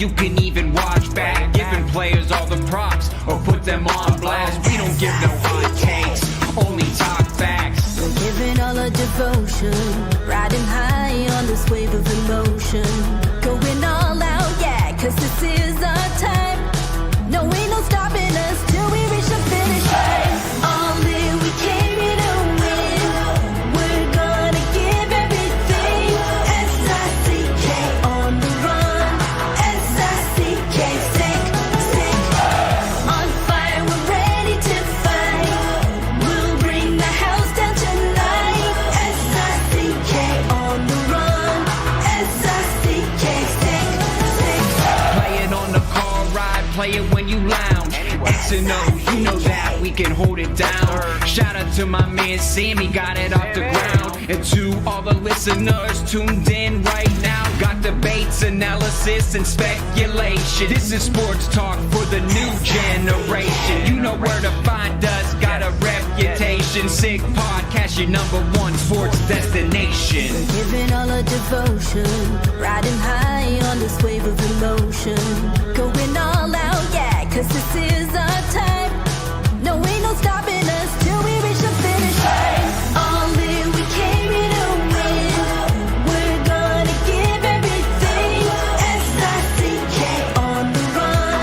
you can even watch back. Giving players all the props or put them on blast. We don't give no hot takes, only talk facts. We're giving all our devotion, riding high on this wave of emotion. Going all out, yeah, cause this is our time. No, ain't no stopping us till we reach the finish line. All in, we came here to win. We're gonna give everything. S-I-C-K on the run. S-I-C-K, sick, sick. On fire, we're ready to fight. We'll bring the house down tonight. S-I-C-K on the run. S-I-C-K, sick, sick. Play it on the car ride, play it when you lounge. X and O, you know that we can hold it down. Shout out to my man Sammy, got it off the ground. And to all the listeners tuned in right now, got debates, analysis, and speculation. This is sports talk for the new generation. You know where to find us, got a reputation. Sick podcast, your #1 sports destination. We're giving all our devotion, riding high on this wave of emotion. Going all out, yeah, cause this is our time. No, ain't no stopping us till we reach the finish line. All in, we came here to win. We're gonna give everything. S-I-C-K on the run.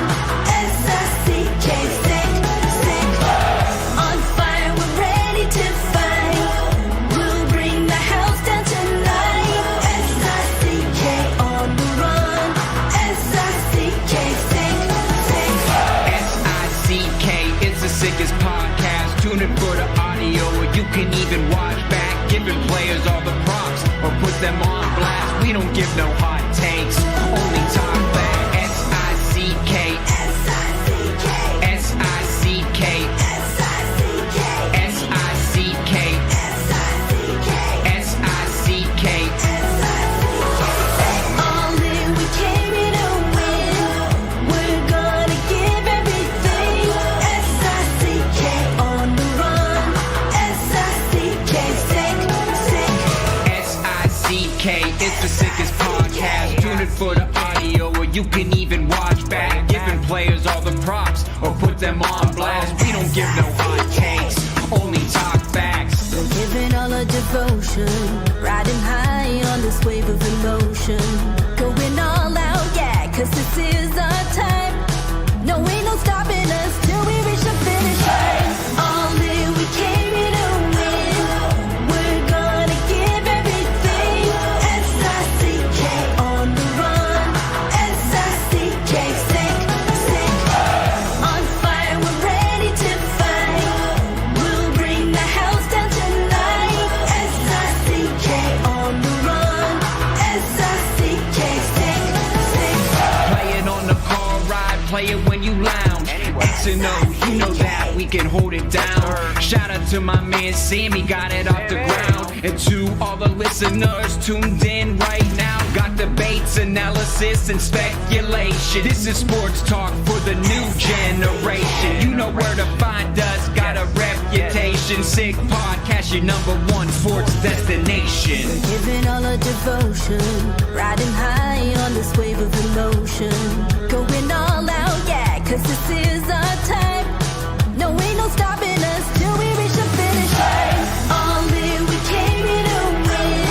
S-I-C-K, sick, sick. On fire, we're ready to fight. We'll bring the house down tonight. S-I-C-K on the run. S-I-C-K, sick, sick. S-I-C-K, it's the sickest podcast. Tune in for the audio, or you can even watch back. Giving players all the props or put them on blast. We don't give no hot takes, only talk back. S-I-C-K, S-I-C-K, S-I-C-K, S-I-C-K, S-I-C-K, S-I-C-K, S-I-C-K. All in, we came here to win. We're gonna give everything. S-I-C-K on the run. S-I-C-K, sick, sick. S-I-C-K, it's the sickest podcast. Tune in for the audio, or you can even watch back. Giving players all the props or put them on blast. We don't give no hot takes, only talk facts. We're giving all our devotion, riding high on this wave of emotion. Going all out, yeah, cause this is our time. No, ain't no stopping us till we reach the finish line. All in, we came here to win. We're gonna give everything. S-I-C-K on the run. S-I-C-K, sick, sick. On fire, we're ready to fight. We'll bring the house down tonight. S-I-C-K on the run. S-I-C-K, sick, sick. Play it on the car ride, play it when you lounge. X and O, you know that we can hold it down. Shout out to my man Sammy, got it off the ground. And to all the listeners tuned in right now, got debates, analysis, and speculation. This is sports talk for the new generation. You know where to find us, got a reputation. Sick podcast, your #1 sports destination. We're giving all our devotion, riding high on this wave of emotion. Going all out, yeah, cause this is our time. No, ain't no stopping us till we reach the finish line. All in, we came here to win.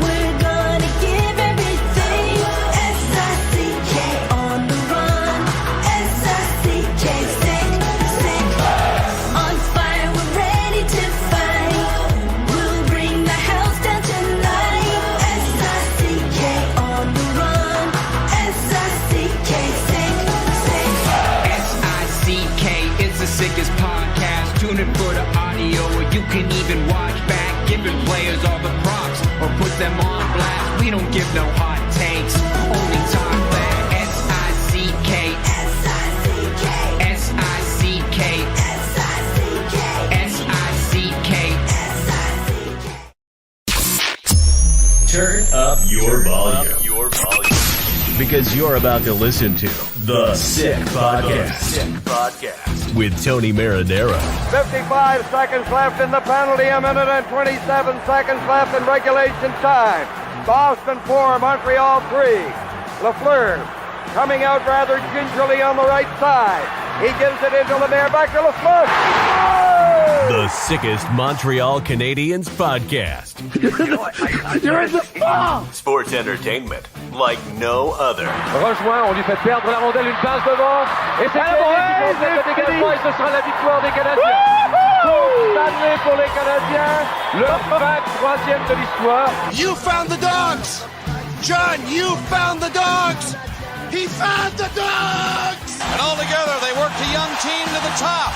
We're gonna give everything. S-I-C-K on the run. S-I-C-K, sick, sick. On fire, we're ready to fight. We'll bring the house down tonight. S-I-C-K on the run. S-I-C-K, sick, sick. S-I-C-K, it's the sickest podcast. Tune in for the audio, or you can even watch back. Giving players all the props or put them on blast. We don't give no hot takes, only talk back. S-I-C-K, S-I-C-K, S-I-C-K, S-I-C-K, S-I-C-K. S-I-C-K. Turn up your volume. Because you're about to listen to The Sick Podcast. With Tony Marinaro. 55 seconds left in the penalty, a minute and 27 seconds left in regulation time. Boston 4, Montreal 3. Lafleur coming out rather gingerly on the right side. He gives it into Lemaire, back to LaFleur. The sickest Montreal Canadiens podcast. You're in the ball! Sports entertainment like no other. Rejoint, on lui fait perdre la rondelle, une passe devant. Et c'est le dégagement et ce sera la victoire des Canadiens. Stanley pour les Canadiens, le 23e de l'histoire. You found the dogs! John, you found the dogs! He found the dogs! And all together, they worked a young team to the top.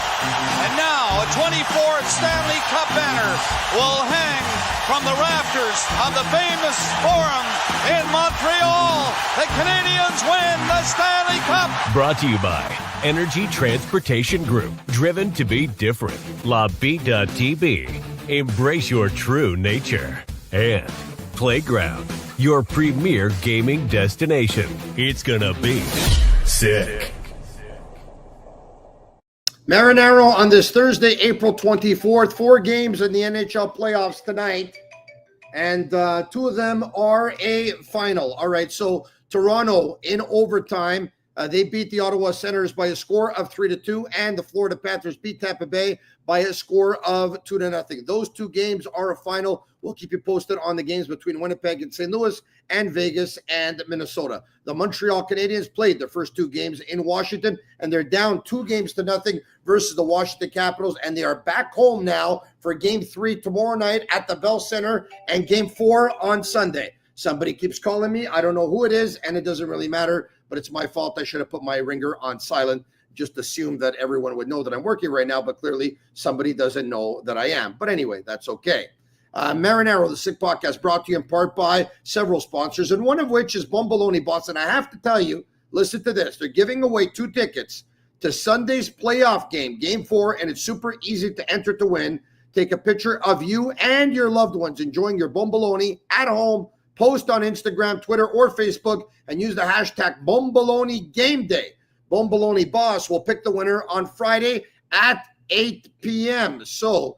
And now, a 24th Stanley Cup banner will hang from the rafters of the famous Forum in Montreal. The Canadiens win the Stanley Cup. Brought to you by Energy Transportation Group. Driven to be different. La Vida Tibi. Embrace your true nature. And Playground, your premier gaming destination. It's gonna be sick. Marinaro on this Thursday, April 24th. 4 games in the NHL playoffs tonight, and 2 of them are a final. All right, so Toronto in overtime. They beat the Ottawa Senators by a score of 3-2, and the Florida Panthers beat Tampa Bay by a score of 2-0. Those 2 games are a final. We'll keep you posted on the games between Winnipeg and St. Louis and Vegas and Minnesota. The Montreal Canadiens played their first 2 games in Washington, and they're down 2-0 versus the Washington Capitals, and they are back home now for Game 3 tomorrow night at the Bell Center and Game 4 on Sunday. Somebody keeps calling me. I don't know who it is, and it doesn't really matter, but it's my fault. I should have put my ringer on silent. Just assume that everyone would know that I'm working right now, but clearly somebody doesn't know that I am. But anyway, that's okay. Marinaro, the Sick Podcast, brought to you in part by several sponsors, and one of which is Bomboloni Boston. I have to tell you, listen to this. They're giving away 2 tickets to Sunday's playoff game, Game 4, and it's super easy to enter to win. Take a picture of you and your loved ones enjoying your Bomboloni at home. Post on Instagram, Twitter, or Facebook, and use the hashtag Bomboloni Game Day. Bomboloni Boss will pick the winner on Friday at 8 p.m. So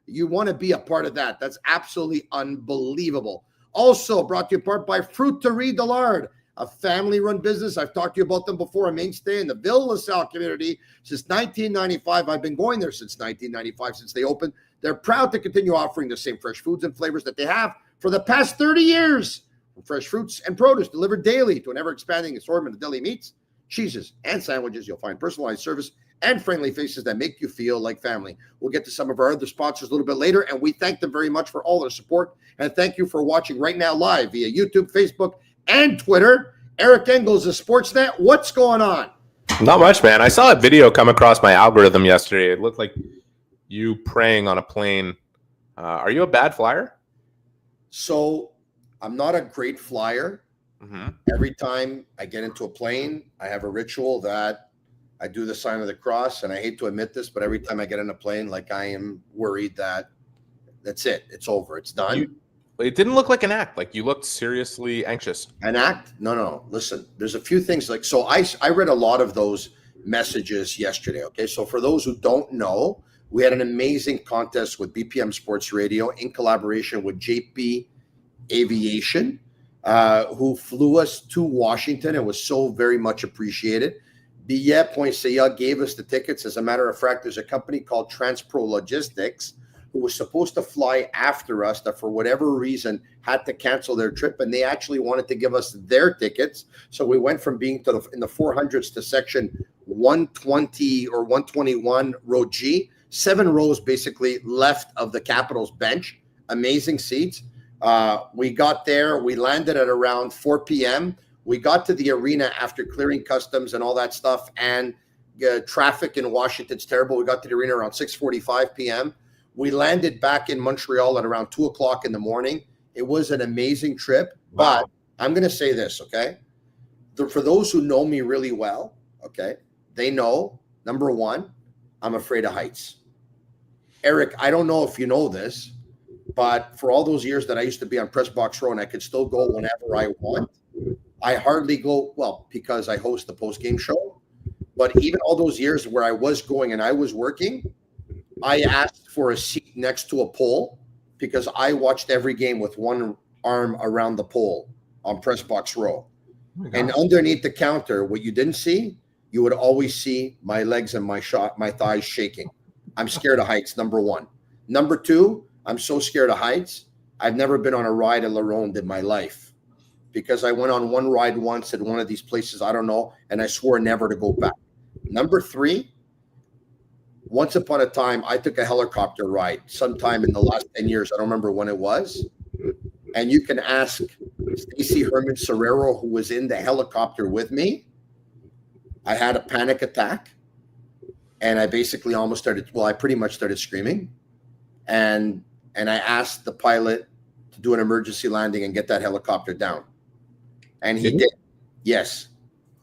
you want to be a part of that. That's absolutely unbelievable. Also brought to you in part by Fruiterie de Lard, a family-run business. I've talked to you about them before, a mainstay in the Ville-LaSalle community since 1995. I've been going there since 1995, since they opened. They're proud to continue offering the same fresh foods and flavors that they have for the past 30 years. From fresh fruits and produce delivered daily to an ever-expanding assortment of deli meats, cheeses, and sandwiches, you'll find personalized service and friendly faces that make you feel like family. We'll get to some of our other sponsors a little bit later, and we thank them very much for all their support. And thank you for watching right now live via YouTube, Facebook, and Twitter. Eric Engels of Sportsnet, what's going on? Not much, man. I saw a video come across my algorithm yesterday. It looked like you praying on a plane. Are you a bad flyer? So I'm not a great flyer. Mm-hmm. Every time I get into a plane, I have a ritual that I do the sign of the cross, and I hate to admit this, but every time I get in a plane, like I am worried that that's it. It's over. It's done. It didn't look like an act. Like you looked seriously anxious. An act? No. Listen, there's a few things like, so I read a lot of those messages yesterday. Okay. So for those who don't know, we had an amazing contest with BPM Sports Radio in collaboration with JP Aviation, who flew us to Washington. It was so very much appreciated. Billet Poinsettia gave us the tickets. As a matter of fact, there's a company called Transpro Logistics who was supposed to fly after us that for whatever reason had to cancel their trip, and they actually wanted to give us their tickets. So we went from being in the 400s to section 120 or 121, row G, 7 rows basically left of the Capitals bench. Amazing seats. We got there. We landed at around 4 p.m. We got to the arena after clearing customs and all that stuff, and traffic in Washington's terrible. We got to the arena around 6:45 p.m. We landed back in Montreal at around 2 o'clock in the morning. It was an amazing trip, Wow. but I'm going to say this, okay? For those who know me really well, okay, they know, number one, I'm afraid of heights. Eric, I don't know if you know this, but for all those years that I used to be on Press Box Row and I could still go whenever I want, I hardly go, well, because I host the post-game show. But even all those years where I was going and I was working, I asked for a seat next to a pole because I watched every game with one arm around the pole on Press Box Row. And underneath the counter, what you didn't see, you would always see my legs and my thighs shaking. I'm scared of heights, number one. Number two, I'm so scared of heights. I've never been on a ride in La Ronde in my life because I went on one ride once at one of these places, I don't know, and I swore never to go back. Number three, once upon a time, I took a helicopter ride sometime in the last 10 years. I don't remember when it was. And you can ask Stacy Herman Serrero, who was in the helicopter with me. I had a panic attack. And I basically I pretty much started screaming. And I asked the pilot to do an emergency landing and get that helicopter down. And he did. Yes.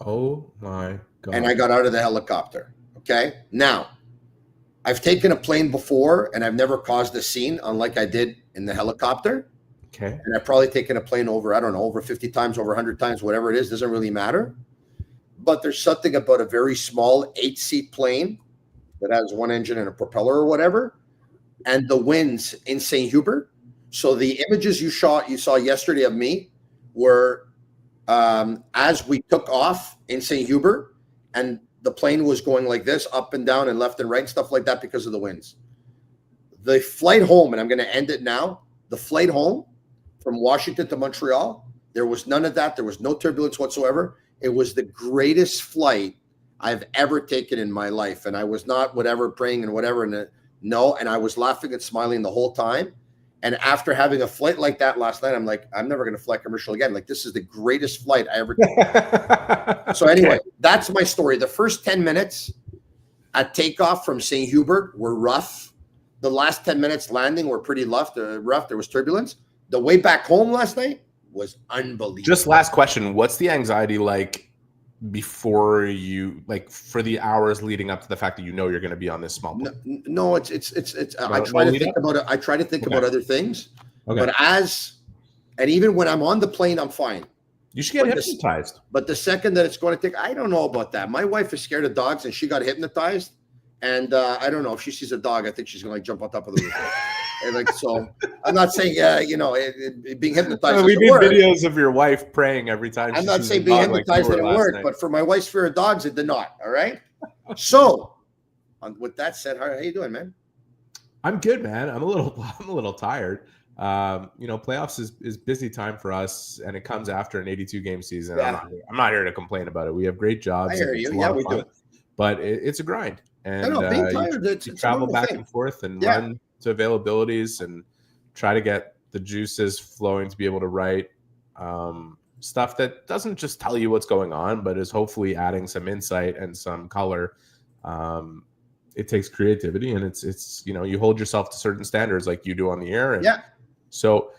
Oh, my God. And I got out of the helicopter. Okay. Now, I've taken a plane before, and I've never caused a scene, unlike I did in the helicopter. Okay. And I've probably taken a plane over, I don't know, over 50 times, over 100 times, whatever it is. Doesn't really matter. But there's something about a very small 8-seat plane that has one engine and a propeller or whatever, and the winds in St. Hubert. So the images you saw yesterday of me were as we took off in St. Hubert, and the plane was going like this, up and down and left and right and stuff like that because of the winds. The flight home, and I'm going to end it now, the flight home from Washington to Montreal, there was none of that. There was no turbulence whatsoever. It was the greatest flight I've ever taken in my life. And I was not whatever praying and whatever. And I was laughing and smiling the whole time. And after having a flight like that last night, I'm like, I'm never going to fly commercial again. Like, this is the greatest flight I ever took. So anyway, that's my story. The first 10 minutes at takeoff from St. Hubert were rough. The last 10 minutes landing were pretty rough. There was turbulence. The way back home last night was unbelievable. Just last question. What's the anxiety like before you, like, for the hours leading up to the fact that you know you're going to be on this small plane? No, it's I try to think about it. I try to think about other things. Okay. But and even when I'm on the plane, I'm fine. You should get hypnotized. But the second that it's going to take, I don't know about that. My wife is scared of dogs and she got hypnotized. And I don't know if she sees a dog, I think she's going to jump on top of the roof. And like, so I'm not saying, being hypnotized. We need videos of your wife praying every time. I'm not saying being hypnotized didn't work, but for my wife's fear of dogs, it did not. All right. So, with that said, how you doing, man? I'm good, man. I'm a little tired. Playoffs is busy time for us, and it comes after an 82 game season. Yeah. I'm not here to complain about it. We have great jobs. I hear you. Yeah, we do. But it's a grind, and being tired, you travel back and forth and run to availabilities and try to get the juices flowing to be able to write stuff that doesn't just tell you what's going on, but is hopefully adding some insight and some color. It takes creativity, and it's you hold yourself to certain standards like you do on the air. And so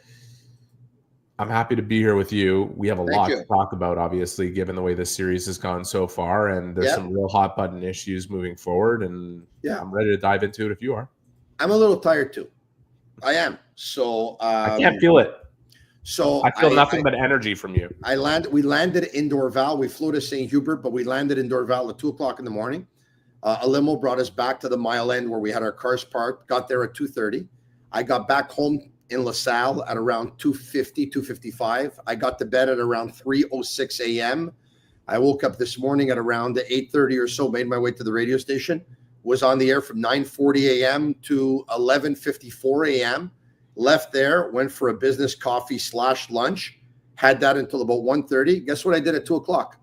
I'm happy to be here with you. We have a lot to talk about, obviously, given the way this series has gone so far, and there's some real hot button issues moving forward, and I'm ready to dive into it if you are. I'm a little tired too. I am. So I can't feel it. So I feel nothing but energy from you. We landed in Dorval. We flew to St. Hubert, but we landed in Dorval at 2:00 in the morning. A limo brought us back to the Mile End where we had our cars parked. Got there at 2:30. I got back home in LaSalle at around 2:50, 2:55. I got to bed at around 3:06 a.m. I woke up this morning at around 8:30 or so. Made my way to the radio station. Was on the air from 9:40 a.m. to 11:54 a.m. Left there, went for a business coffee / lunch. Had that until about 1:30. Guess what I did at 2:00?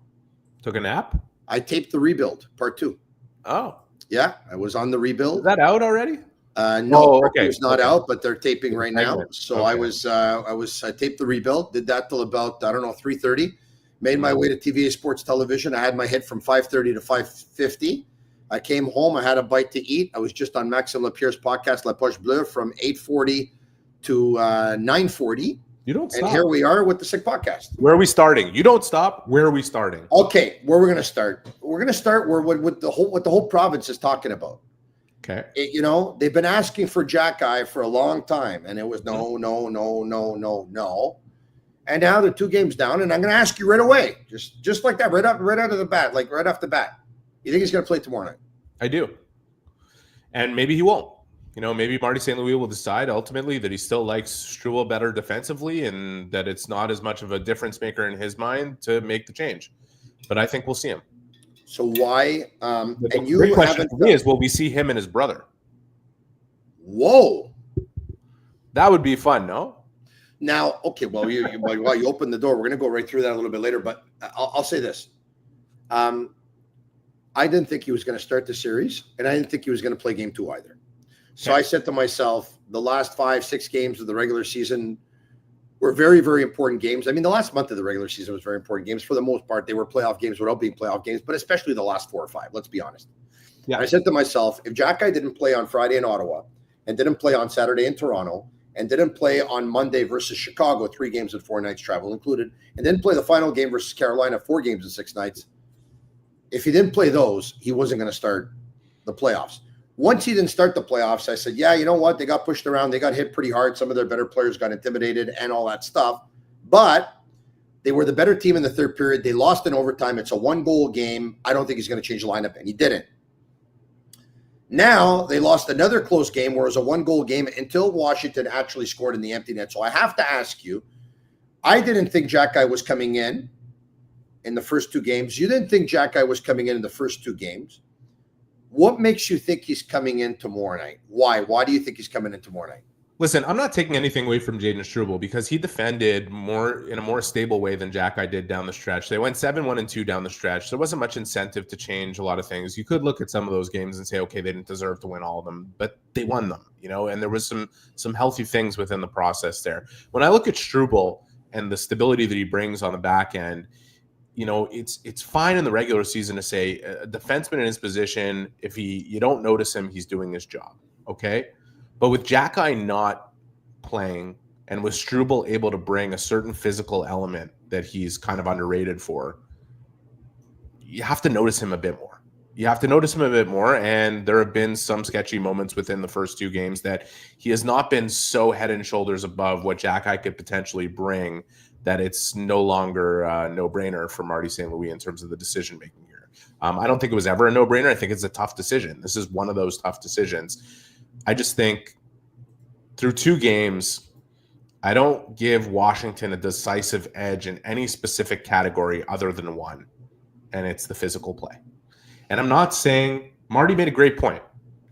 Took a nap? I taped The Rebuild, part 2. Oh. Yeah, I was on The Rebuild. Is that out already? No, it's not out, but they're taping right now. So I taped The Rebuild, did that till about, 3:30. Made my way to TVA Sports Television. I had my hit from 5:30 to 5:50. I came home. I had a bite to eat. I was just on Maxime Lapierre's podcast, La Poche Bleue, from 8:40 to 9:40. You don't stop. And here we are with the Sick Podcast. Where are we starting? You don't stop. Where are we starting? Okay, where we're going to start. We're going to start what the whole province is talking about. Okay. They've been asking for Jackeye for a long time, and it was no. And now they're 2 games down, and I'm going to ask you right away, just like that, right out of the bat, right off the bat. You think he's going to play tomorrow night? I do. And maybe he won't. maybe Marty St. Louis will decide ultimately that he still likes Struble better defensively and that it's not as much of a difference maker in his mind to make the change. But I think we'll see him. So why? The great question for me is, will we see him and his brother? Whoa. That would be fun, no? Now, okay, well, while you open the door, we're going to go right through that a little bit later, but I'll say this. I didn't think he was going to start the series, and I didn't think he was going to play game 2 either. So I said to myself, the last 5-6 games of the regular season were very, very important games. I mean, the last month of the regular season was very important games. For the most part, they were playoff games without being playoff games, but especially the last 4 or 5, let's be honest. Yeah. I said to myself, if Jackeye didn't play on Friday in Ottawa and didn't play on Saturday in Toronto and didn't play on Monday versus Chicago, 3 games and 4 nights travel included, and then play the final game versus Carolina, 4 games and 6 nights, if he didn't play those, he wasn't going to start the playoffs. Once he didn't start the playoffs, I said, yeah, you know what? They got pushed around. They got hit pretty hard. Some of their better players got intimidated and all that stuff. But they were the better team in the third period. They lost in overtime. It's a 1-goal game. I don't think he's going to change the lineup, and he didn't. Now they lost another close game where it was a 1-goal game until Washington actually scored in the empty net. So I have to ask you, I didn't think Jackeye was coming in the first 2 games. You didn't think Jackeye was coming in the first 2 games. What makes you think he's coming in tomorrow night? Why? Why do you think he's coming in tomorrow night? Listen, I'm not taking anything away from Jayden Struble because he defended in a more stable way than Jackeye did down the stretch. They went 7-1-2 down the stretch. There wasn't much incentive to change a lot of things. You could look at some of those games and say, okay, they didn't deserve to win all of them, but they won them, and there was some healthy things within the process there. When I look at Struble and the stability that he brings on the back end, it's fine in the regular season to say a defenseman in his position, if you don't notice him, he's doing his job. Okay. But with Jackeye not playing and with Struble able to bring a certain physical element that he's kind of underrated for, you have to notice him a bit more. And there have been some sketchy moments within the first 2 games that he has not been so head and shoulders above what Jackeye could potentially bring that it's no longer a no-brainer for Marty St. Louis in terms of the decision-making here. I don't think it was ever a no-brainer. I think it's a tough decision. This is one of those tough decisions. I just think through 2 games, I don't give Washington a decisive edge in any specific category other than one, and it's the physical play. And I'm not saying – Marty made a great point.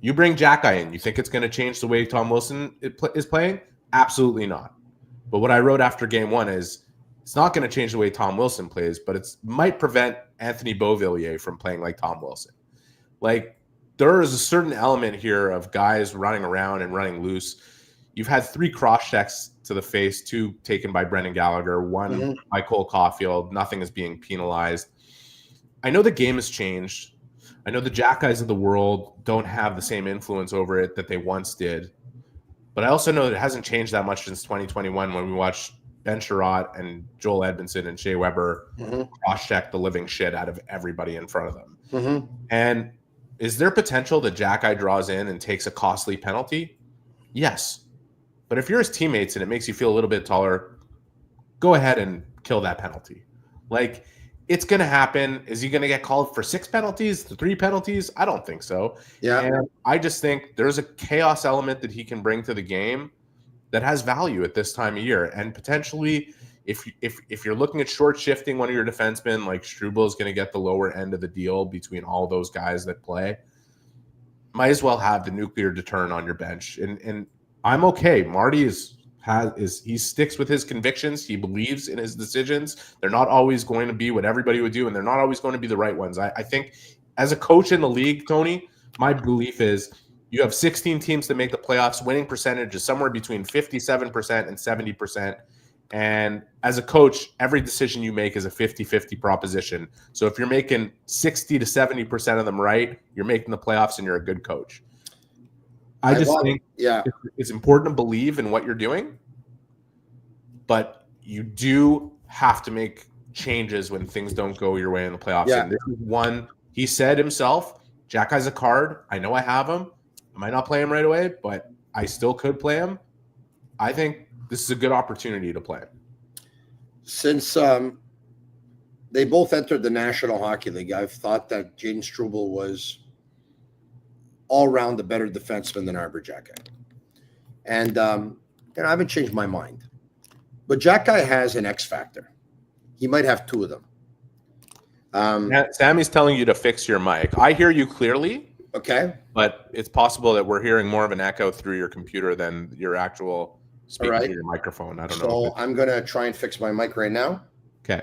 You bring Jackeye in, you think it's going to change the way Tom Wilson is playing? Absolutely not. But what I wrote after game 1 is it's not going to change the way Tom Wilson plays, but it might prevent Anthony Beauvillier from playing like Tom Wilson. Like, there is a certain element here of guys running around and running loose. You've had 3 cross checks to the face, 2 taken by Brendan Gallagher, 1 by Cole Caulfield. Nothing is being penalized. I know the game has changed. I know the Jackeyes of the world don't have the same influence over it that they once did. But I also know that it hasn't changed that much since 2021 when we watched Ben Sherratt and Joel Edmondson and Shea Weber cross-check the living shit out of everybody in front of them. And is there potential that Jackeye draws in and takes a costly penalty? Yes. But if you're his teammates and it makes you feel a little bit taller, go ahead and kill that penalty. Like, it's going to happen. Is he going to get called for 6 penalties, 3 penalties? I don't think so. Yeah. And I just think there's a chaos element that he can bring to the game that has value at this time of year. And potentially, if you're looking at short shifting one of your defensemen, like Struble is going to get the lower end of the deal between all those guys that play, might as well have the nuclear deterrent on your bench. And I'm okay. Marty he sticks with his convictions. He believes in his decisions. They're not always going to be what everybody would do, and they're not always going to be the right ones. I think as a coach in the league, Tony, my belief is you have 16 teams that make the playoffs. Winning percentage is somewhere between 57% and 70%. And as a coach, every decision you make is a 50-50 proposition. So if you're making 60 to 70% of them right, you're making the playoffs and you're a good coach. I just think it's important to believe in what you're doing, but you do have to make changes when things don't go your way in the playoffs. Yeah. And this is one, he said himself, Jackeye's a card. I know I have him. I might not play him right away, but I still could play him. I think this is a good opportunity to play him. Since they both entered the National Hockey League, I've thought that Jayden Struble was all around a better defenseman than Arber Xhekaj. And I haven't changed my mind. But Jackeye has an X factor. He might have two of them. Sammy's telling you to fix your mic. I hear you clearly. Okay. But it's possible that we're hearing more of an echo through your computer than your actual speaking through your microphone. I don't know. So I'm going to try and fix my mic right now. Okay.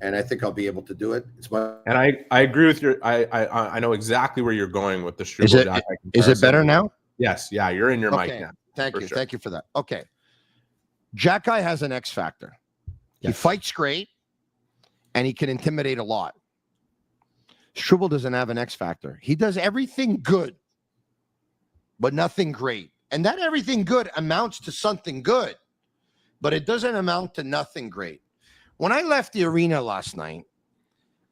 And I think I'll be able to do it. And I agree with your. I know exactly where you're going with the Struble. Is it better now? Yes. Yeah. You're in your mic now. Thank you. Sure. Thank you for that. Okay. Jackeye has an X factor. Yes. He fights great, and he can intimidate a lot. Struble doesn't have an X factor. He does everything good, but nothing great. And that everything good amounts to something good, but it doesn't amount to nothing great. When I left the arena last night,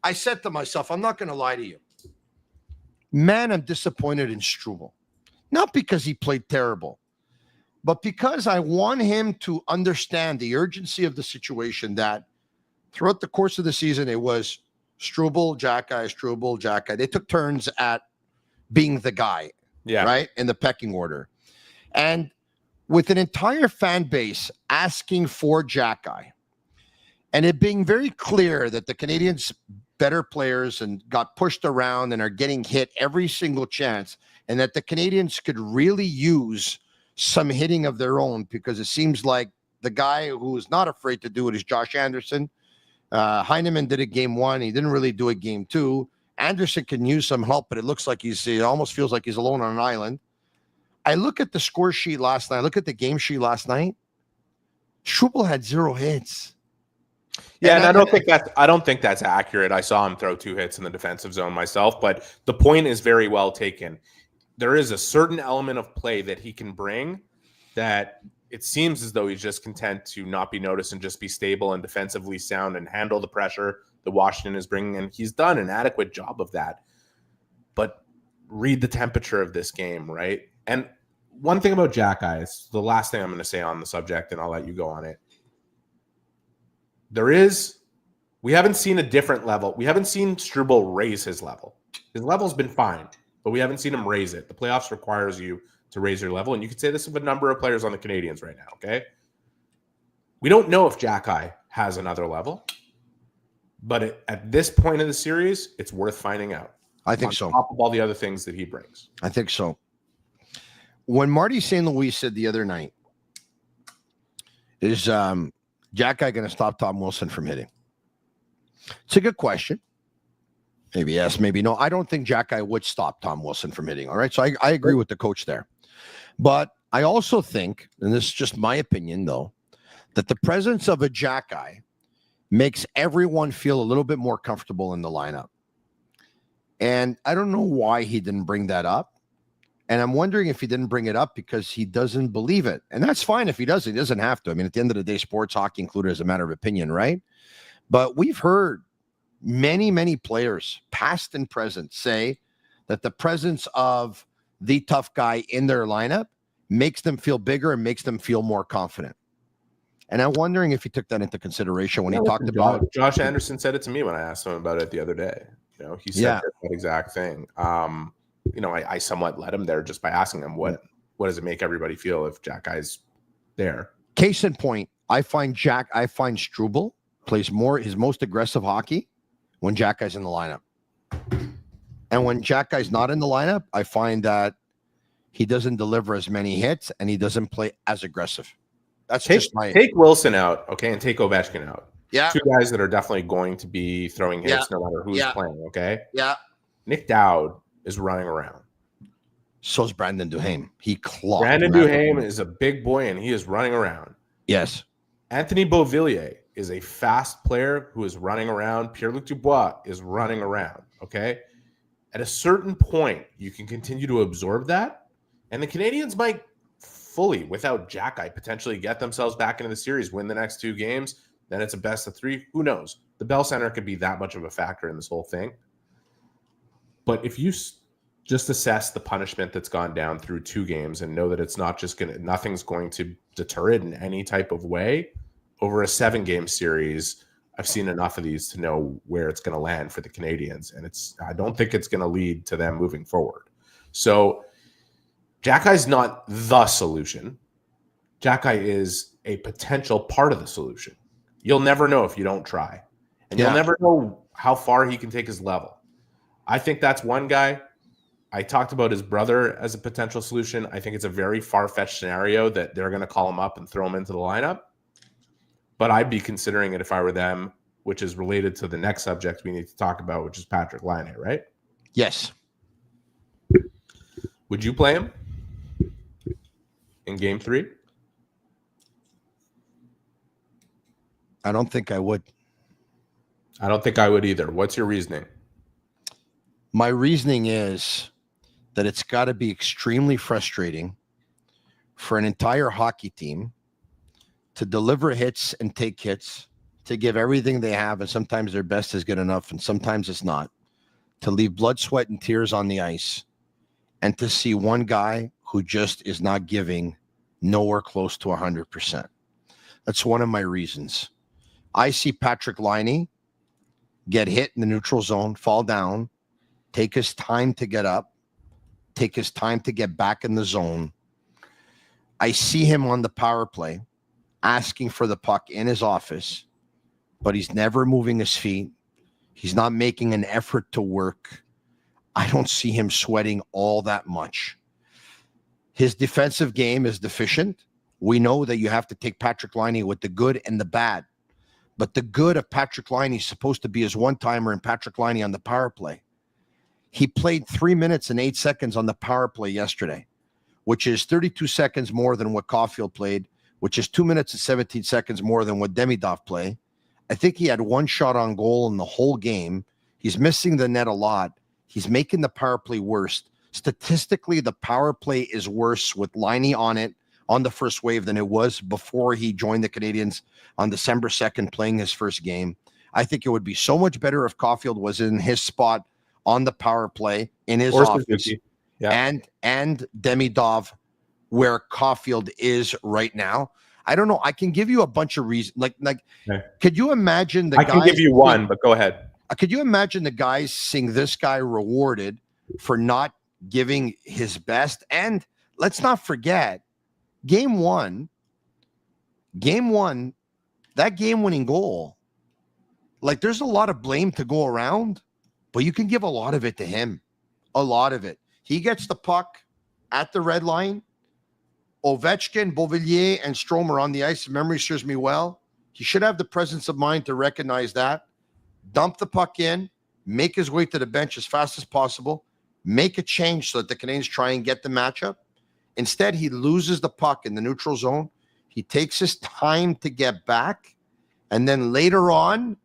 I said to myself, I'm not going to lie to you. Man, I'm disappointed in Struble. Not because he played terrible, but because I want him to understand the urgency of the situation, that throughout the course of the season, it was Struble, Jackeye. They took turns at being the guy, right, in the pecking order. And with an entire fan base asking for Jackeye, and it being very clear that the Canadiens better players and got pushed around and are getting hit every single chance, and that the Canadiens could really use some hitting of their own, because it seems like the guy who is not afraid to do it is Josh Anderson. Heineman did it game one. He didn't really do it game two. Anderson can use some help, but it looks like it almost feels like he's alone on an island. I look at the score sheet last night. I look at the game sheet last night. Struble had 0 hits. Yeah, and I don't think that's accurate. I saw him throw 2 hits in the defensive zone myself, but the point is very well taken. There is a certain element of play that he can bring that it seems as though he's just content to not be noticed and just be stable and defensively sound and handle the pressure that Washington is bringing. And he's done an adequate job of that. But read the temperature of this game, right? And one thing about Jackeye, it's the last thing I'm going to say on the subject, and I'll let you go on it. We haven't seen a different level. We haven't seen Struble raise his level. His level's been fine, but we haven't seen him raise it. The playoffs requires you to raise your level, and you could say this of a number of players on the Canadiens right now, okay? We don't know if Jackeye has another level, but at this point in the series, it's worth finding out. I think so. On top of all the other things that he brings. I think so. When Marty St. Louis said the other night, is Jackeye going to stop Tom Wilson from hitting? It's a good question. Maybe yes, maybe no. I don't think Jackeye would stop Tom Wilson from hitting. All right. So I agree with the coach there. But I also think, and this is just my opinion, though, that the presence of a Jackeye makes everyone feel a little bit more comfortable in the lineup. And I don't know why he didn't bring that up. And I'm wondering if he didn't bring it up because he doesn't believe it. And that's fine if he doesn't. He doesn't have to. I mean, at the end of the day, sports, hockey included, is a matter of opinion, right? But we've heard many, many players, past and present, say that the presence of the tough guy in their lineup makes them feel bigger and makes them feel more confident. And I'm wondering if he took that into consideration when he talked about Josh Anderson said it to me when I asked him about it the other day. You know, he said that exact thing. You know, I somewhat led him there just by asking him what does it make everybody feel if Jackeye's there. Case in point, I find Struble plays his most aggressive hockey when Jackeye's in the lineup. And when Jackeye's not in the lineup, I find that he doesn't deliver as many hits and he doesn't play as aggressive. That's take Wilson out, okay, and take Ovechkin out. Yeah. 2 guys that are definitely going to be throwing hits no matter who's playing, okay? Yeah. Nick Dowd is running around. So is Brandon Duhaime. He clocked. Brandon Duhaime is a big boy and he is running around. Yes. Anthony Beauvillier is a fast player who is running around. Pierre-Luc Dubois is running around, okay? At a certain point, you can continue to absorb that, and the Canadiens might fully, without Jackeye, potentially get themselves back into the series, win the next 2 games, then it's a best of 3. Who knows? The Bell Center could be that much of a factor in this whole thing. But if you just assess the punishment that's gone down through 2 games and know that it's not just nothing's going to deter it in any type of way, over a 7-game series, I've seen enough of these to know where it's going to land for the Canadiens. And I don't think it's going to lead to them moving forward. So Jackeye's not the solution. Jackeye is a potential part of the solution. You'll never know if you don't try. And you'll never know how far he can take his level. I think that's one guy. I talked about his brother as a potential solution. I think it's a very far-fetched scenario that they're going to call him up and throw him into the lineup. But I'd be considering it if I were them, which is related to the next subject we need to talk about, which is Patrik Laine, right? Yes. Would you play him in Game 3? I don't think I would. I don't think I would either. What's your reasoning? My reasoning is that it's got to be extremely frustrating for an entire hockey team to deliver hits and take hits, to give everything they have, and sometimes their best is good enough, and sometimes it's not, to leave blood, sweat, and tears on the ice, and to see one guy who just is not giving nowhere close to 100%. That's one of my reasons. I see Patrik Laine get hit in the neutral zone, fall down, take his time to get up, take his time to get back in the zone. I see him on the power play asking for the puck in his office, but he's never moving his feet. He's not making an effort to work. I don't see him sweating all that much. His defensive game is deficient. We know that you have to take Patrik Laine with the good and the bad. But the good of Patrik Laine is supposed to be his one-timer and Patrik Laine on the power play. He played 3 minutes and 8 seconds on the power play yesterday, which is 32 seconds more than what Caulfield played, which is 2 minutes and 17 seconds more than what Demidov played. I think he had one shot on goal in the whole game. He's missing the net a lot. He's making the power play worse. Statistically, the power play is worse with Laine on it on the first wave than it was before he joined the Canadiens on December 2nd playing his first game. I think it would be so much better if Caulfield was in his spot on the power play in his office. And Demidov where Caulfield is right now. I don't know. I can give you a bunch of reasons. Could you imagine the guys? I can give you one, but go ahead. Could you imagine the guys seeing this guy rewarded for not giving his best? And let's not forget, Game one, that game-winning goal, like there's a lot of blame to go around, but you can give a lot of it to him. A lot of it. He gets the puck at the red line. Ovechkin, Beauvillier, and Strome are on the ice. If memory serves me well. He should have the presence of mind to recognize that. Dump the puck in, make his way to the bench as fast as possible, make a change so that the Canadiens try and get the matchup. Instead, he loses the puck in the neutral zone. He takes his time to get back. And then later on,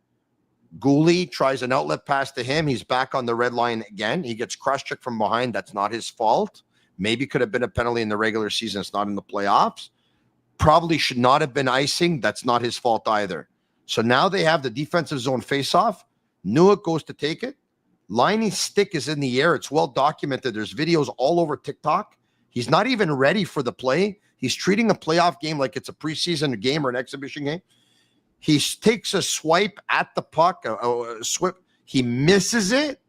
Goalie tries an outlet pass to him. He's back on the red line again. He gets cross-checked from behind. That's not his fault. Maybe could have been a penalty in the regular season. It's not in the playoffs. Probably should not have been icing. That's not his fault either. So now they have the defensive zone face-off. Newick goes to take it. Laine's stick is in the air. It's well documented. There's videos all over TikTok. He's not even ready for the play. He's treating a playoff game like it's a preseason game or an exhibition game. He takes a swipe at the puck, he misses it.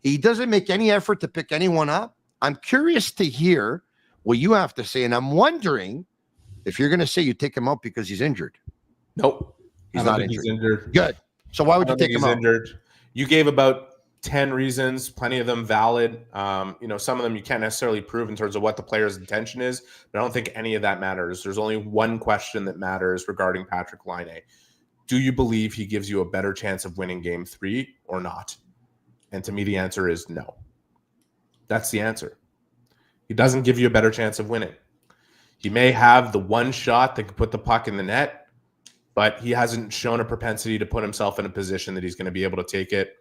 He doesn't make any effort to pick anyone up. I'm curious to hear what you have to say, and I'm wondering if you're going to say you take him out because he's injured. Nope. He's not injured. He's injured. Good. So why would you take him out? Injured. You gave about 10 reasons, plenty of them valid. Some of them you can't necessarily prove in terms of what the player's intention is, but I don't think any of that matters. There's only one question that matters regarding Patrik Laine. Do you believe he gives you a better chance of winning Game 3 or not? And to me, the answer is no. That's the answer. He doesn't give you a better chance of winning. He may have the one shot that could put the puck in the net, but he hasn't shown a propensity to put himself in a position that he's going to be able to take it.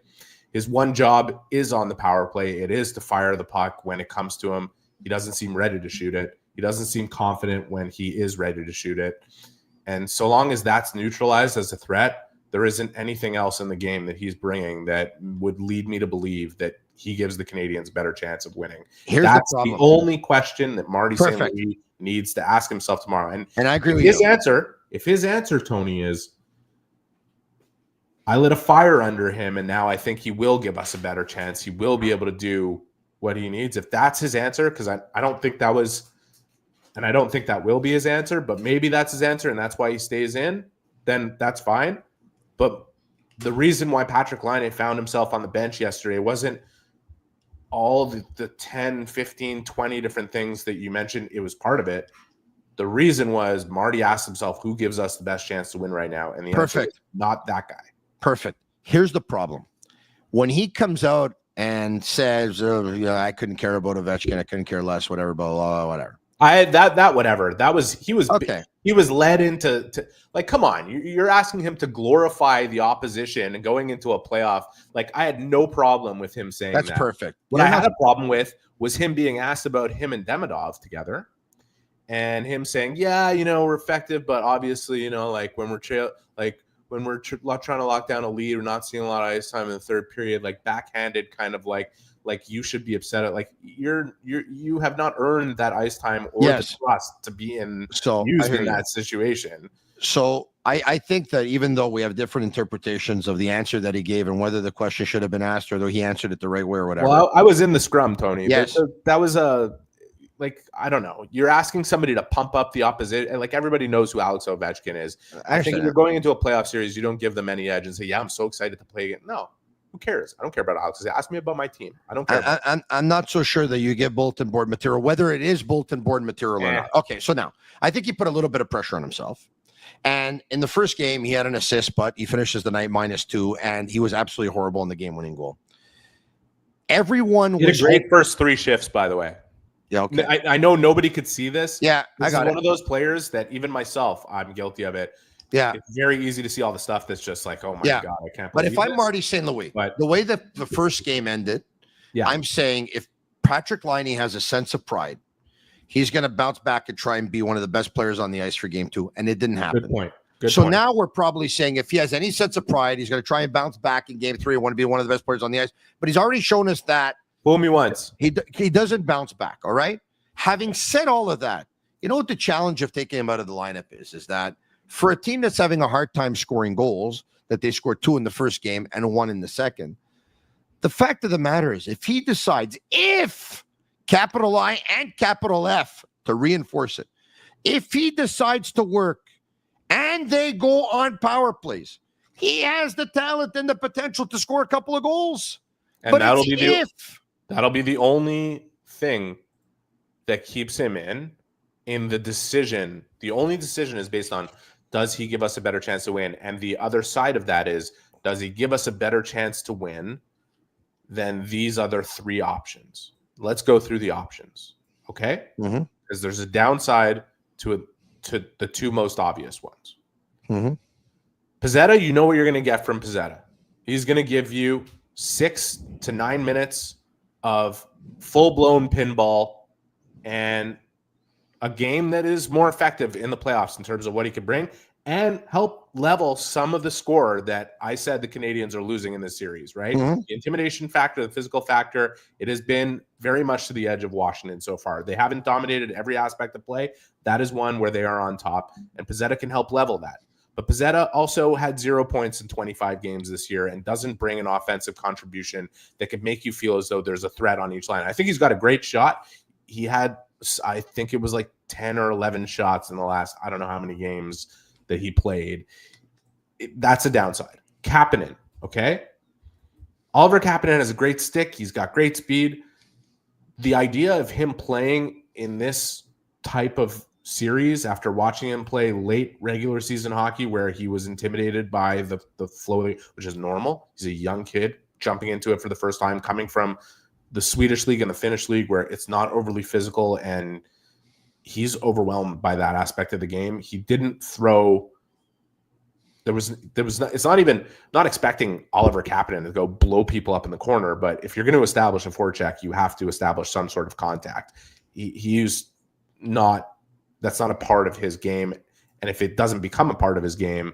His one job is on the power play. It is to fire the puck when it comes to him. He doesn't seem ready to shoot it. He doesn't seem confident when he is ready to shoot it. And so long as that's neutralized as a threat, there isn't anything else in the game that he's bringing that would lead me to believe that he gives the Canadiens a better chance of winning. That's the only question that Marty St. Louis needs to ask himself tomorrow. And I agree with you. If his answer, Tony, is I lit a fire under him, and now I think he will give us a better chance. He will be able to do what he needs. If that's his answer, because I don't think that was, and I don't think that will be his answer, but maybe that's his answer and that's why he stays in, then that's fine. But the reason why Patrik Laine found himself on the bench yesterday wasn't all the 10, 15, 20 different things that you mentioned. It was part of it. The reason was Marty asked himself, who gives us the best chance to win right now? And the answer is not that guy. Perfect. Here's the problem. When he comes out and says, I couldn't care about Ovechkin, I couldn't care less, whatever, blah, blah, blah, whatever. He was led into like, come on, you're asking him to glorify the opposition and going into a playoff. Like, I had no problem with him saying that's that. Perfect. What I had a problem with was him being asked about him and Demidov together and him saying, yeah, we're effective, but obviously, like when we're trying to lock down a lead, we're not seeing a lot of ice time in the third period, like backhanded kind of like you should be upset at, like you have not earned that ice time or the trust to be used in that situation. So I think that even though we have different interpretations of the answer that he gave and whether the question should have been asked or though he answered it the right way or whatever. Well, I was in the scrum, Tony. Yes. That was I don't know. You're asking somebody to pump up the opposite, and like everybody knows who Alex Ovechkin is. I think if you're going into a playoff series, you don't give them any edge and say, yeah, I'm so excited to play again. No. Who cares? I don't care about Alex. Ask me about my team. I don't care. I'm not so sure that you get bulletin board material, whether it is bulletin board material or not. Okay, so now I think he put a little bit of pressure on himself. And in the first game, he had an assist, but he finishes the night -2, and he was absolutely horrible in the game-winning goal. Everyone was great first 3 shifts, by the way. Yeah, okay. I know nobody could see this. Yeah, this is one of those players that even myself, I'm guilty of it. Yeah, it's very easy to see all the stuff that's just like, oh my God, I can't believe But if this. I'm Marty St. Louis, the way that the first game ended, I'm saying if Patrik Laine has a sense of pride, he's going to bounce back and try and be one of the best players on the ice for game 2, and it didn't happen. Good point. Now we're probably saying if he has any sense of pride, he's going to try and bounce back in game 3 and want to be one of the best players on the ice. But he's already shown us that. Fool me once. He doesn't bounce back, all right? Having said all of that, you know what the challenge of taking him out of the lineup is that for a team that's having a hard time scoring goals, that they scored 2 in the first game and 1 in the second, the fact of the matter is if he decides, if capital I and capital F to reinforce it, if he decides to work and they go on power plays, he has the talent and the potential to score a couple of goals. And but that'll be the only thing that keeps him in the decision. The only decision is based on, does he give us a better chance to win? And the other side of that is, does he give us a better chance to win than these other 3 options? Let's go through the options, okay? Because there's a downside to the 2 most obvious ones. Pezzetta, you know what you're going to get from Pezzetta. He's going to give you 6 to 9 minutes of full-blown pinball and a game that is more effective in the playoffs in terms of what he could bring and help level some of the score that I said the Canadiens are losing in this series, right? The intimidation factor, the physical factor, it has been very much to the edge of Washington so far. They haven't dominated every aspect of play. That is one where they are on top, and Pezzetta can help level that. But Pezzetta also had 0 points in 25 games this year and doesn't bring an offensive contribution that could make you feel as though there's a threat on each line. I think he's got a great shot. He had, I think it was like 10 or 11 shots in the last, I don't know how many games that he played. That's a downside. Kapanen, okay? Oliver Kapanen has a great stick. He's got great speed. The idea of him playing in this type of series after watching him play late regular season hockey where he was intimidated by the flow, which is normal. He's a young kid jumping into it for the first time, coming from the Swedish league and the Finnish league where it's not overly physical, and he's overwhelmed by that aspect of the game. He didn't throw. It's not even not expecting Oliver Kapanen to go blow people up in the corner, but if you're going to establish a forecheck, you have to establish some sort of contact. That's not a part of his game, and if it doesn't become a part of his game,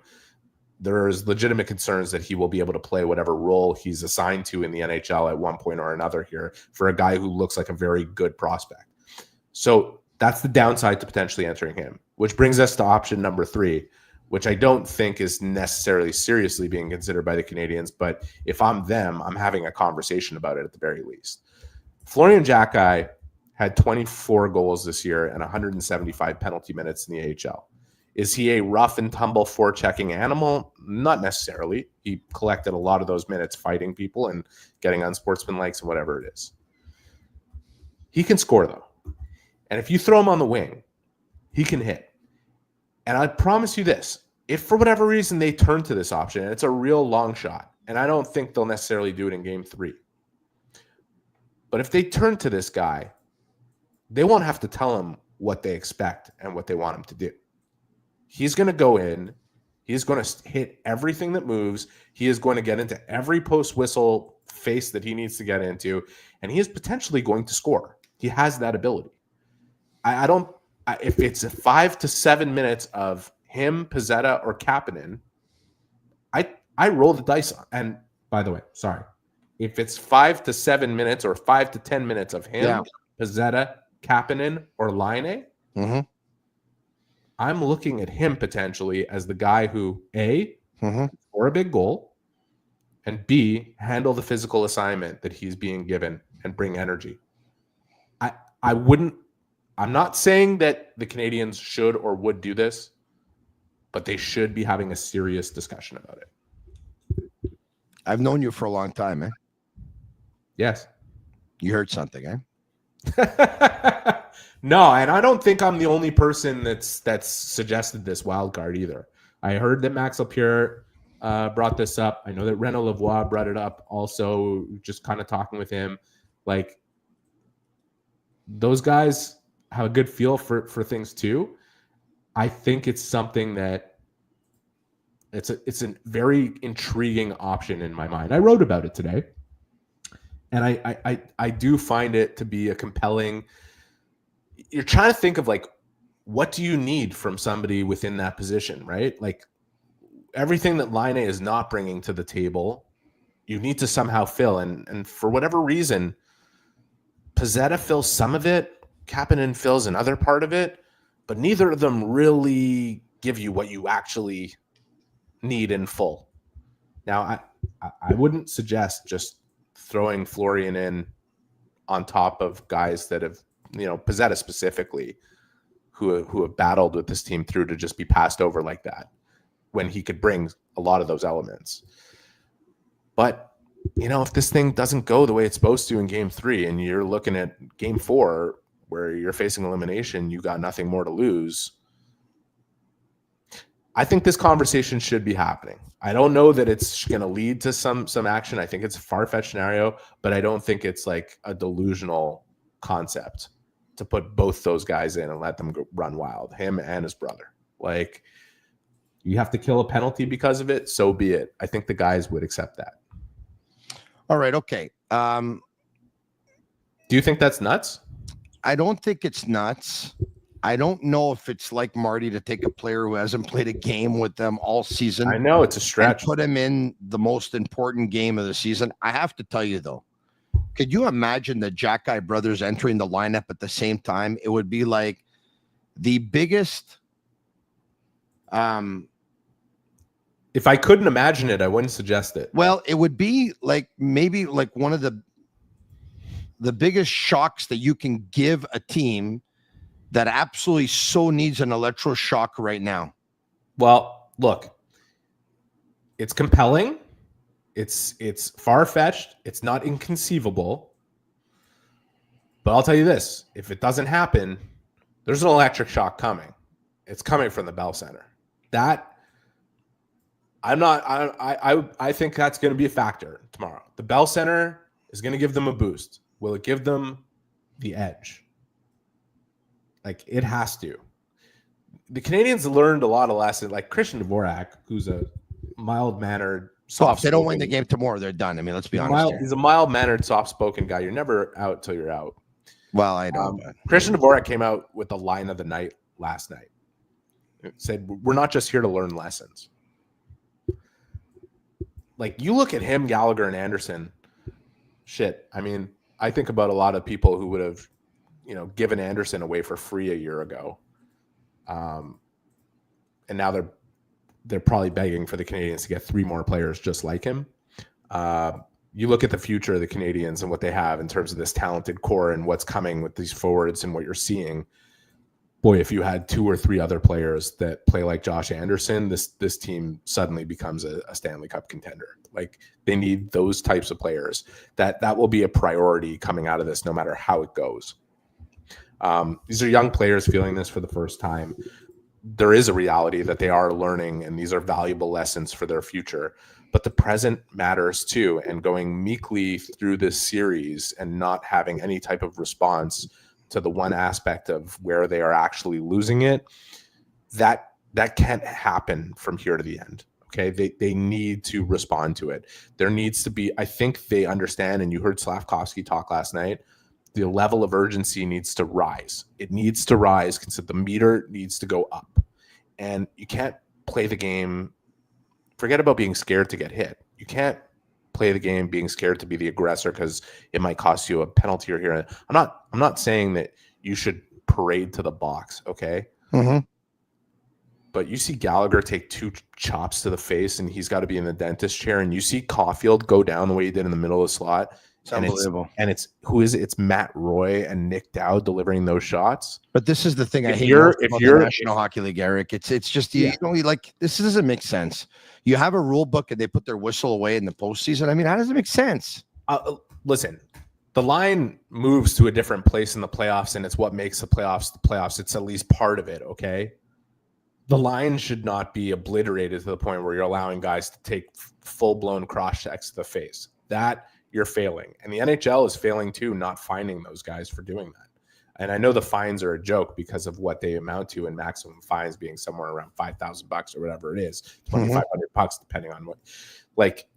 there's legitimate concerns that he will be able to play whatever role he's assigned to in the NHL at one point or another here for a guy who looks like a very good prospect. So that's the downside to potentially entering him, which brings us to option number 3, which I don't think is necessarily seriously being considered by the Canadiens. But if I'm them, I'm having a conversation about it at the very least. Florian Jackeye had 24 goals this year and 175 penalty minutes in the AHL. Is he a rough and tumble forechecking animal? Not necessarily. He collected a lot of those minutes fighting people and getting unsportsmanlike and whatever it is. He can score, though. And if you throw him on the wing, he can hit. And I promise you this, if for whatever reason they turn to this option, and it's a real long shot, and I don't think they'll necessarily do it in game 3, but if they turn to this guy, they won't have to tell him what they expect and what they want him to do. He's going to go in. He's going to hit everything that moves. He is going to get into every post-whistle face that he needs to get into, and he is potentially going to score. He has that ability. If it's 5 to 7 minutes of him, Pezzetta, or Kapanen, I roll the dice on. And by the way, sorry, if it's 5 to 7 minutes or 5 to 10 minutes of him, Pezzetta, Kapanen, or Laine, I'm looking at him potentially as the guy who A, score a big goal, and B, handle the physical assignment that he's being given and bring energy. I'm not saying that the Canadiens should or would do this, but they should be having a serious discussion about it. I've known you for a long time, eh? Yes. You heard something, eh? No, and I don't think I'm the only person that's suggested this wild card either. I heard that Max Lapierre brought this up. I know that Renaud Lavoie brought it up also, just kind of talking with him. Like, those guys have a good feel for things too. I think it's something that it's a very intriguing option in my mind. I wrote about it today, and I do find it to be a compelling. You're trying to think of, like, what do you need from somebody within that position, right? Like, everything that Laine is not bringing to the table, you need to somehow fill. And for whatever reason, Pezzetta fills some of it, Kapanen fills another part of it, but neither of them really give you what you actually need in full. Now, I wouldn't suggest just throwing Florian in on top of guys that have, Pezzetta specifically, who have battled with this team through to just be passed over like that when he could bring a lot of those elements. But, if this thing doesn't go the way it's supposed to in game 3 and you're looking at game 4 where you're facing elimination, you got nothing more to lose. I think this conversation should be happening. I don't know that it's going to lead to some action. I think it's a far-fetched scenario, but I don't think it's like a delusional concept to put both those guys in and let them go run wild, him and his brother. Like, you have to kill a penalty because of it, so be it. I think the guys would accept that. All right, okay. Do you think that's nuts? I don't think it's nuts. I don't know if it's like Marty to take a player who hasn't played a game with them all season. I know it's a stretch. And put him in the most important game of the season. I have to tell you, though, could you imagine the Jackeye brothers entering the lineup at the same time? It would be like the biggest. If I couldn't imagine it, I wouldn't suggest it. Well, it would be like maybe like one of the biggest shocks that you can give a team that absolutely so needs an electroshock right now. Well, look, it's compelling. It's far-fetched. It's not inconceivable. But I'll tell you this, if it doesn't happen, there's an electric shock coming. It's coming from the Bell Center. I think that's going to be a factor tomorrow. The Bell Center is going to give them a boost. Will it give them the edge? Like, it has to. The Canadiens learned a lot of lessons. Like Christian Dvorak, who's a mild-mannered, soft. If they don't win the game tomorrow, they're done. I mean, let's be honest. He's a mild-mannered, soft-spoken guy. You're never out till you're out. Well, I know. Christian Dvorak came out with the line of the night last night. It said, "We're not just here to learn lessons." Like, you look at him, Gallagher, and Anderson. Shit. I mean, I think about a lot of people who would have, given Anderson away for free a year ago. And now they're probably begging for the Canadiens to get 3 more players just like him. you look at the future of the Canadiens and what they have in terms of this talented core and what's coming with these forwards and what you're seeing. Boy, if you had 2 or 3 other players that play like Josh Anderson, this team suddenly becomes a Stanley Cup contender. Like, they need those types of players. That will be a priority coming out of this, no matter how it goes. These are young players feeling this for the first time. There is a reality that they are learning, and these are valuable lessons for their future. But the present matters too, and going meekly through this series and not having any type of response to the one aspect of where they are actually losing it, that can't happen from here to the end. Okay, they need to respond to it. There needs to be, I think they understand, and you heard Slavkovsky talk last night, the level of urgency needs to rise. It needs to rise because the meter needs to go up. And you can't play the game, forget about being scared to get hit. You can't play the game being scared to be the aggressor because it might cost you a penalty or here. I'm not saying that you should parade to the box, okay? Mm-hmm. But you see Gallagher take 2 chops to the face and he's got to be in the dentist chair, and you see Caulfield go down the way he did in the middle of the slot. It's unbelievable. It's who is it? It's Matt Roy and Nick Dowd delivering those shots. But this is the thing I hate about the National Hockey League, Eric. It's just you know, like, this doesn't make sense. You have a rule book and they put their whistle away in the postseason. I mean, how does it make sense? Listen, the line moves to a different place in the playoffs, and it's what makes the playoffs. It's at least part of it, okay? The line should not be obliterated to the point where you're allowing guys to take full-blown cross checks to the face. That you're failing. And the NHL is failing too, not finding those guys for doing that. And I know the fines are a joke because of what they amount to, and maximum fines being somewhere around $5,000 or whatever it is, $2,500 depending on what. Like,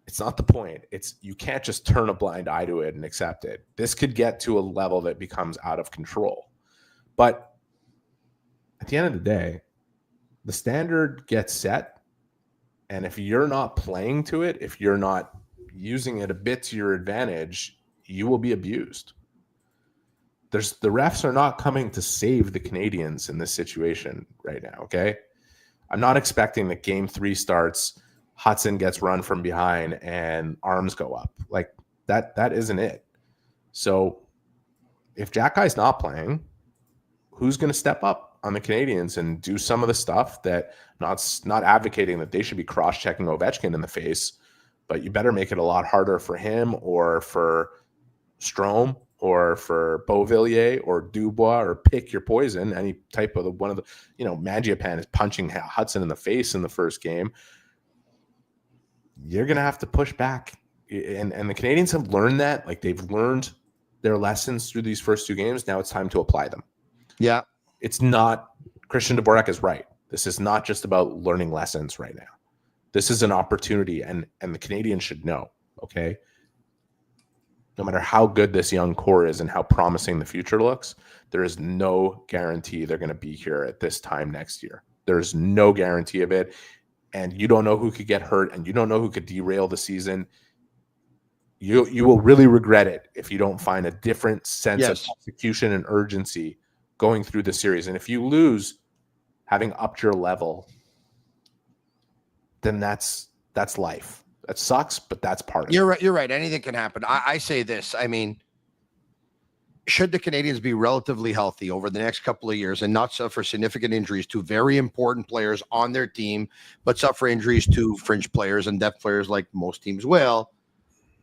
it's not the point. It's, you can't just turn a blind eye to it and accept it. This could get to a level that becomes out of control. But at the end of the day, the standard gets set, and if you're not playing to it, if you're not using it a bit to your advantage, you will be abused. The refs are not coming to save the Canadiens in this situation right now, okay? I'm not expecting that game 3 starts, Hudson gets run from behind and arms go up. Like, that isn't it. So if Jackeye's not playing, who's going to step up on the Canadiens and do some of the stuff that, not advocating that they should be cross-checking Ovechkin in the face, but you better make it a lot harder for him or for Strome or for Beauvillier or Dubois, or pick your poison. Any type of one of the, Mangiapane is punching Hudson in the face in the first game. You're going to have to push back. And the Canadiens have learned that. Like, they've learned their lessons through these first 2 games. Now it's time to apply them. Yeah. It's not, Christian Dvorak is right. This is not just about learning lessons right now. This is an opportunity, and the Canadiens should know, okay? No matter how good this young core is and how promising the future looks, there is no guarantee they're going to be here at this time next year. There's no guarantee of it, and you don't know who could get hurt, and you don't know who could derail the season. You will really regret it if you don't find a different sense of execution and urgency going through the series. And if you lose, having upped your level, then that's life. That sucks, but that's part of it. You're right. Anything can happen. I say this. I mean, should the Canadiens be relatively healthy over the next couple of years and not suffer significant injuries to very important players on their team, but suffer injuries to fringe players and depth players like most teams will,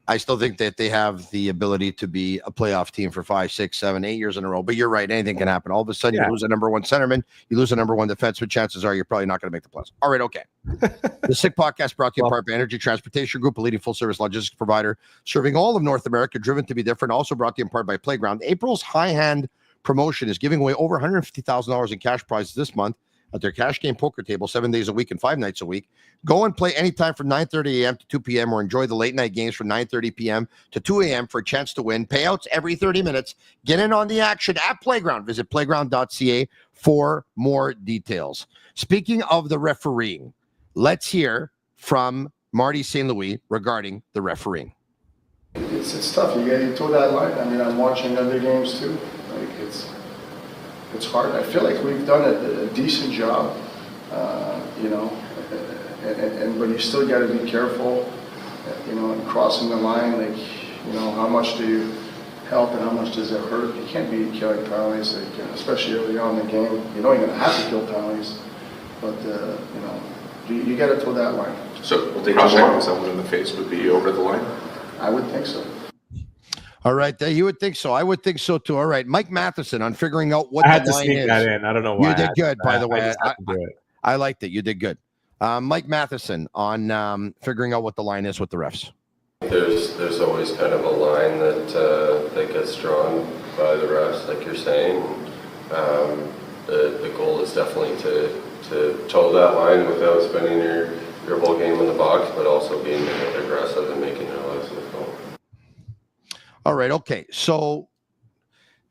I still think that they have the ability to be a playoff team for 5, 6, 7, 8 years in a row. But you're right. Anything can happen. All of a sudden, you lose a number 1 centerman, you lose a number 1 defenseman. Chances are you're probably not going to make the playoffs. All right. Okay. The Sick Podcast brought to you in part by Energy Transportation Group, a leading full-service logistics provider serving all of North America, driven to be different. Also brought to you in part by Playground. April's high hand promotion is giving away over $150,000 in cash prizes this month at their cash game poker table 7 days a week and 5 nights a week. Go and play anytime from 9:30 a.m. to 2 p.m. or enjoy the late night games from 9:30 p.m. to 2 a.m. for a chance to win. Payouts every 30 minutes. Get in on the action at Playground. Visit playground.ca for more details. Speaking of the refereeing, let's hear from Marty St. Louis regarding the refereeing. It's tough. You got to toe that line. I mean, I'm watching other games too. Like, it's hard. I feel like we've done a decent job, but you still got to be careful and crossing the line, like, how much do you help and how much does it hurt? You can't be killing penalties, especially early on in the game. You know you're going to have to kill penalties, but, you got to toe that line. So we'll take cross-checking someone in the face would be over the line? I would think so. All right, you would think so. I would think so too. All right, Mike Matheson on figuring out what I had the to line sneak is. that in. I don't know why. You did good, by the way. I liked it. You did good. Mike Matheson on figuring out what the line is with the refs. There's always kind of a line that gets drawn by the refs, like you're saying. The goal is definitely to toe that line without spending your whole game in the box, but also being aggressive and making your lives difficult. All right, okay. So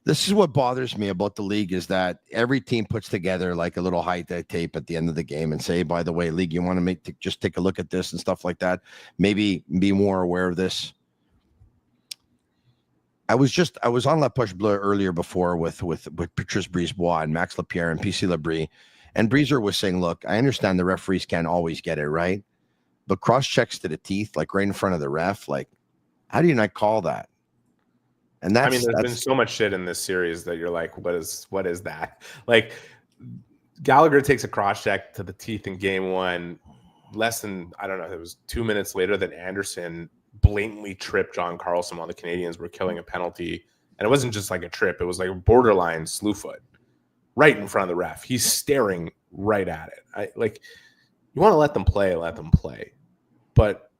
this is what bothers me about the league is that every team puts together like a little high tape at the end of the game and say, by the way, league, you want to just take a look at this and stuff like that. Maybe be more aware of this. I was on La Poche Bleue earlier before with Patrice Brisebois and Max Lapierre and PC Labrie, and Breezer was saying, look, I understand the referees can't always get it right, but cross checks to the teeth, like right in front of the ref, like how do you not call that? And there's been so much shit in this series that you're like, what is that? Like Gallagher takes a cross check to the teeth in game one, less than, I don't know, it was 2 minutes later that Anderson blatantly tripped John Carlson while the Canadians were killing a penalty. And it wasn't just like a trip, it was like a borderline slew foot right in front of the ref. He's staring right at it. You want to let them play. But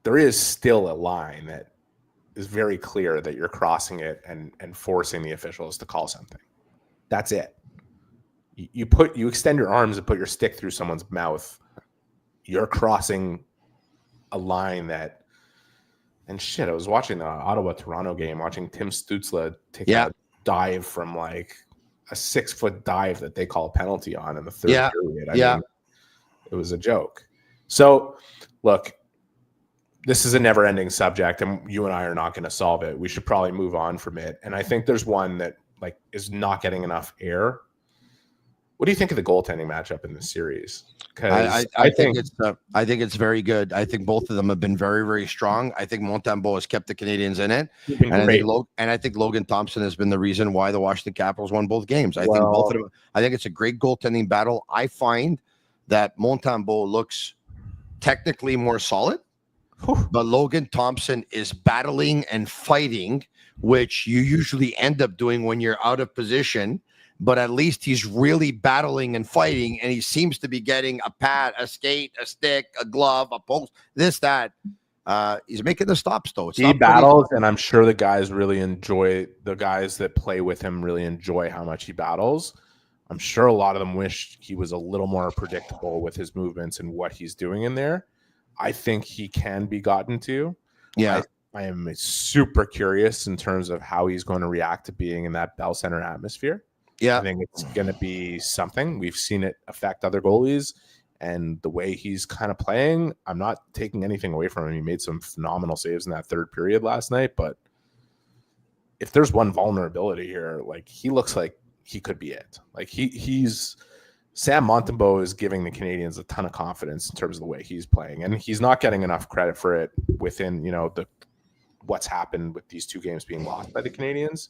there is still a line that is very clear that you're crossing it and forcing the officials to call something. That's it. You extend your arms and put your stick through someone's mouth. You're crossing a line that, and shit, I was watching the Ottawa-Toronto game, watching Tim Stützle take a dive from like a 6-foot dive that they call a penalty on in the third period. I mean, it was a joke. So look, this is a never-ending subject, and you and I are not going to solve it. We should probably move on from it. And I think there's one that like is not getting enough air. What do you think of the goaltending matchup in this series? Because I think it's very good. I think both of them have been very, very strong. I think Montembeault has kept the Canadians in it, and I think Logan Thompson has been the reason why the Washington Capitals won both games. I think both of them. I think it's a great goaltending battle. I find that Montembeault looks technically more solid. But Logan Thompson is battling and fighting, which you usually end up doing when you're out of position. But at least he's really battling and fighting, and he seems to be getting a pad, a skate, a stick, a glove, a post, this, that. He's making the stops, though. He battles, and I'm sure the guys that play with him really enjoy how much he battles. I'm sure a lot of them wish he was a little more predictable with his movements and what he's doing in there. I think he can be gotten to. Yeah. I am super curious in terms of how he's going to react to being in that Bell Center atmosphere. Yeah. I think it's going to be something. We've seen it affect other goalies, and the way he's kind of playing, I'm not taking anything away from him. He made some phenomenal saves in that third period last night, but if there's one vulnerability here, like he looks like he could be it. Like he's Sam Montembeault is giving the Canadians a ton of confidence in terms of the way he's playing, and he's not getting enough credit for it within, what's happened with these two games being lost by the Canadians.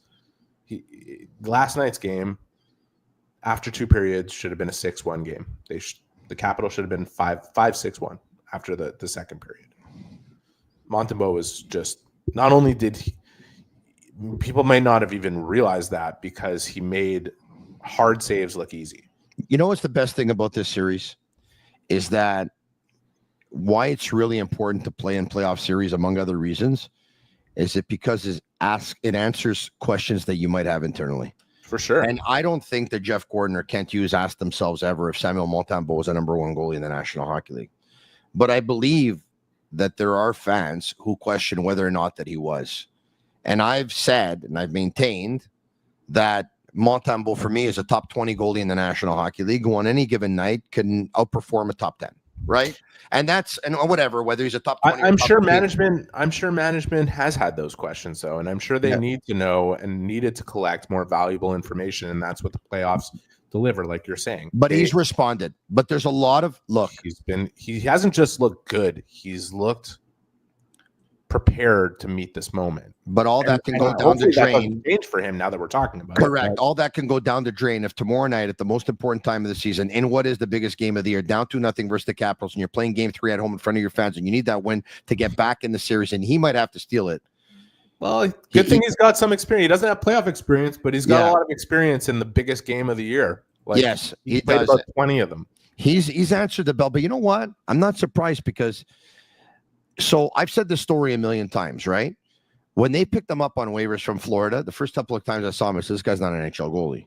Last night's game, after two periods, should have been a 6-1 game. The Capitals should have been 5-6-1 after the second period. Montembeault was just, not only did people may not have even realized that because he made hard saves look easy. You know what's the best thing about this series is that why it's really important to play in playoff series, among other reasons, is it because it answers questions that you might have internally. For sure. And I don't think that Jeff Gordon or Kent Hughes asked themselves ever if Samuel Montembeault was the number one goalie in the National Hockey League. But I believe that there are fans who question whether or not that he was. And I've said, and I've maintained that Montembeault for me is a top 20 goalie in the National Hockey League who on any given night can outperform a top 10, right? And whatever, whether he's a top 20 I'm sure management has had those questions though, and I'm sure they need to know and needed to collect more valuable information, and that's what the playoffs deliver, like you're saying. But he's responded. But there's a lot of he hasn't just looked good, he's looked prepared to meet this moment. But all that can go down the that drain. doesn't change for him now that we're talking about Correct. it. All that can go down the drain if tomorrow night, at the most important time of the season, in what is the biggest game of the year, down 2-0 versus the Capitals, and you're playing game 3 at home in front of your fans, and you need that win to get back in the series, and he might have to steal it. Well, good thing he's got some experience. He doesn't have playoff experience, but he's got a lot of experience in the biggest game of the year. Yes, he played does. about 20 of them. He's answered the bell, but you know what? I'm not surprised because so I've said this story a million times, right? When they picked him up on waivers from Florida, the first couple of times I saw him, I said, this guy's not an NHL goalie.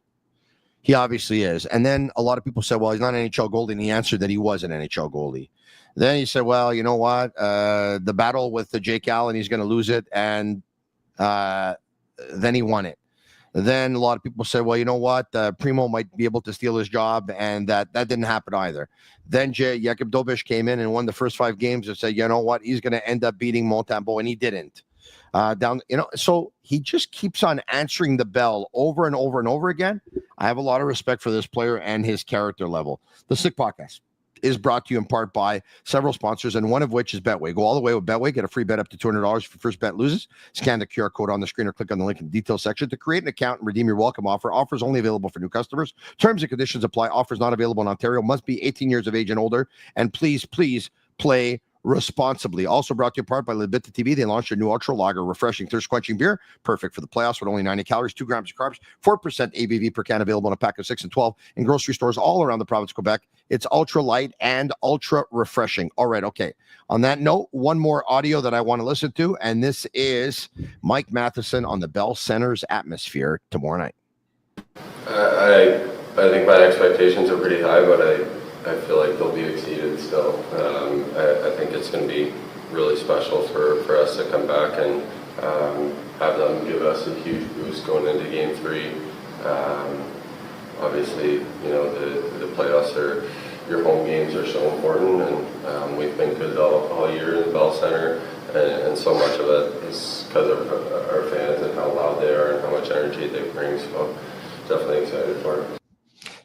He obviously is. And then a lot of people said, well, he's not an NHL goalie, and he answered that he was an NHL goalie. Then he said, well, you know what? The battle with the Jake Allen, he's going to lose it, and then he won it. Then a lot of people said, well, you know what? Primo might be able to steal his job, and that didn't happen either. Then Jakub Dobiš came in and won the first 5 games and said, you know what? He's going to end up beating Montembeault, and he didn't. So he just keeps on answering the bell over and over and over again. I have a lot of respect for this player and his character level. The Sick Podcast is brought to you in part by several sponsors, and one of which is Betway. Go all the way with Betway. Get a free bet up to $200 if your first bet loses. Scan the QR code on the screen or click on the link in the details section to create an account and redeem your welcome offer. Offers only available for new customers. Terms and conditions apply. Offers not available in Ontario. Must be 18 years of age and older. And please play responsibly. Also brought to you in part by Bittt Tibi. They launched a new ultra lager, refreshing, thirst-quenching beer, perfect for the playoffs with only 90 calories, 2 grams of carbs, 4% ABV per can, available in a pack of 6 and 12 in grocery stores all around the province of Quebec. It's ultra light and ultra refreshing. All right, okay. On that note, one more audio that I want to listen to, and this is Mike Matheson on the Bell Center's atmosphere tomorrow night. I think my expectations are pretty high, but I feel like they'll be exceeded still. I think it's going to be really special for us to come back and have them give us a huge boost going into Game 3. Obviously, you know, the playoffs your home games are so important, and we've been good all year in the Bell Center, and so much of it is because of our fans and how loud they are and how much energy they bring. So definitely excited for it.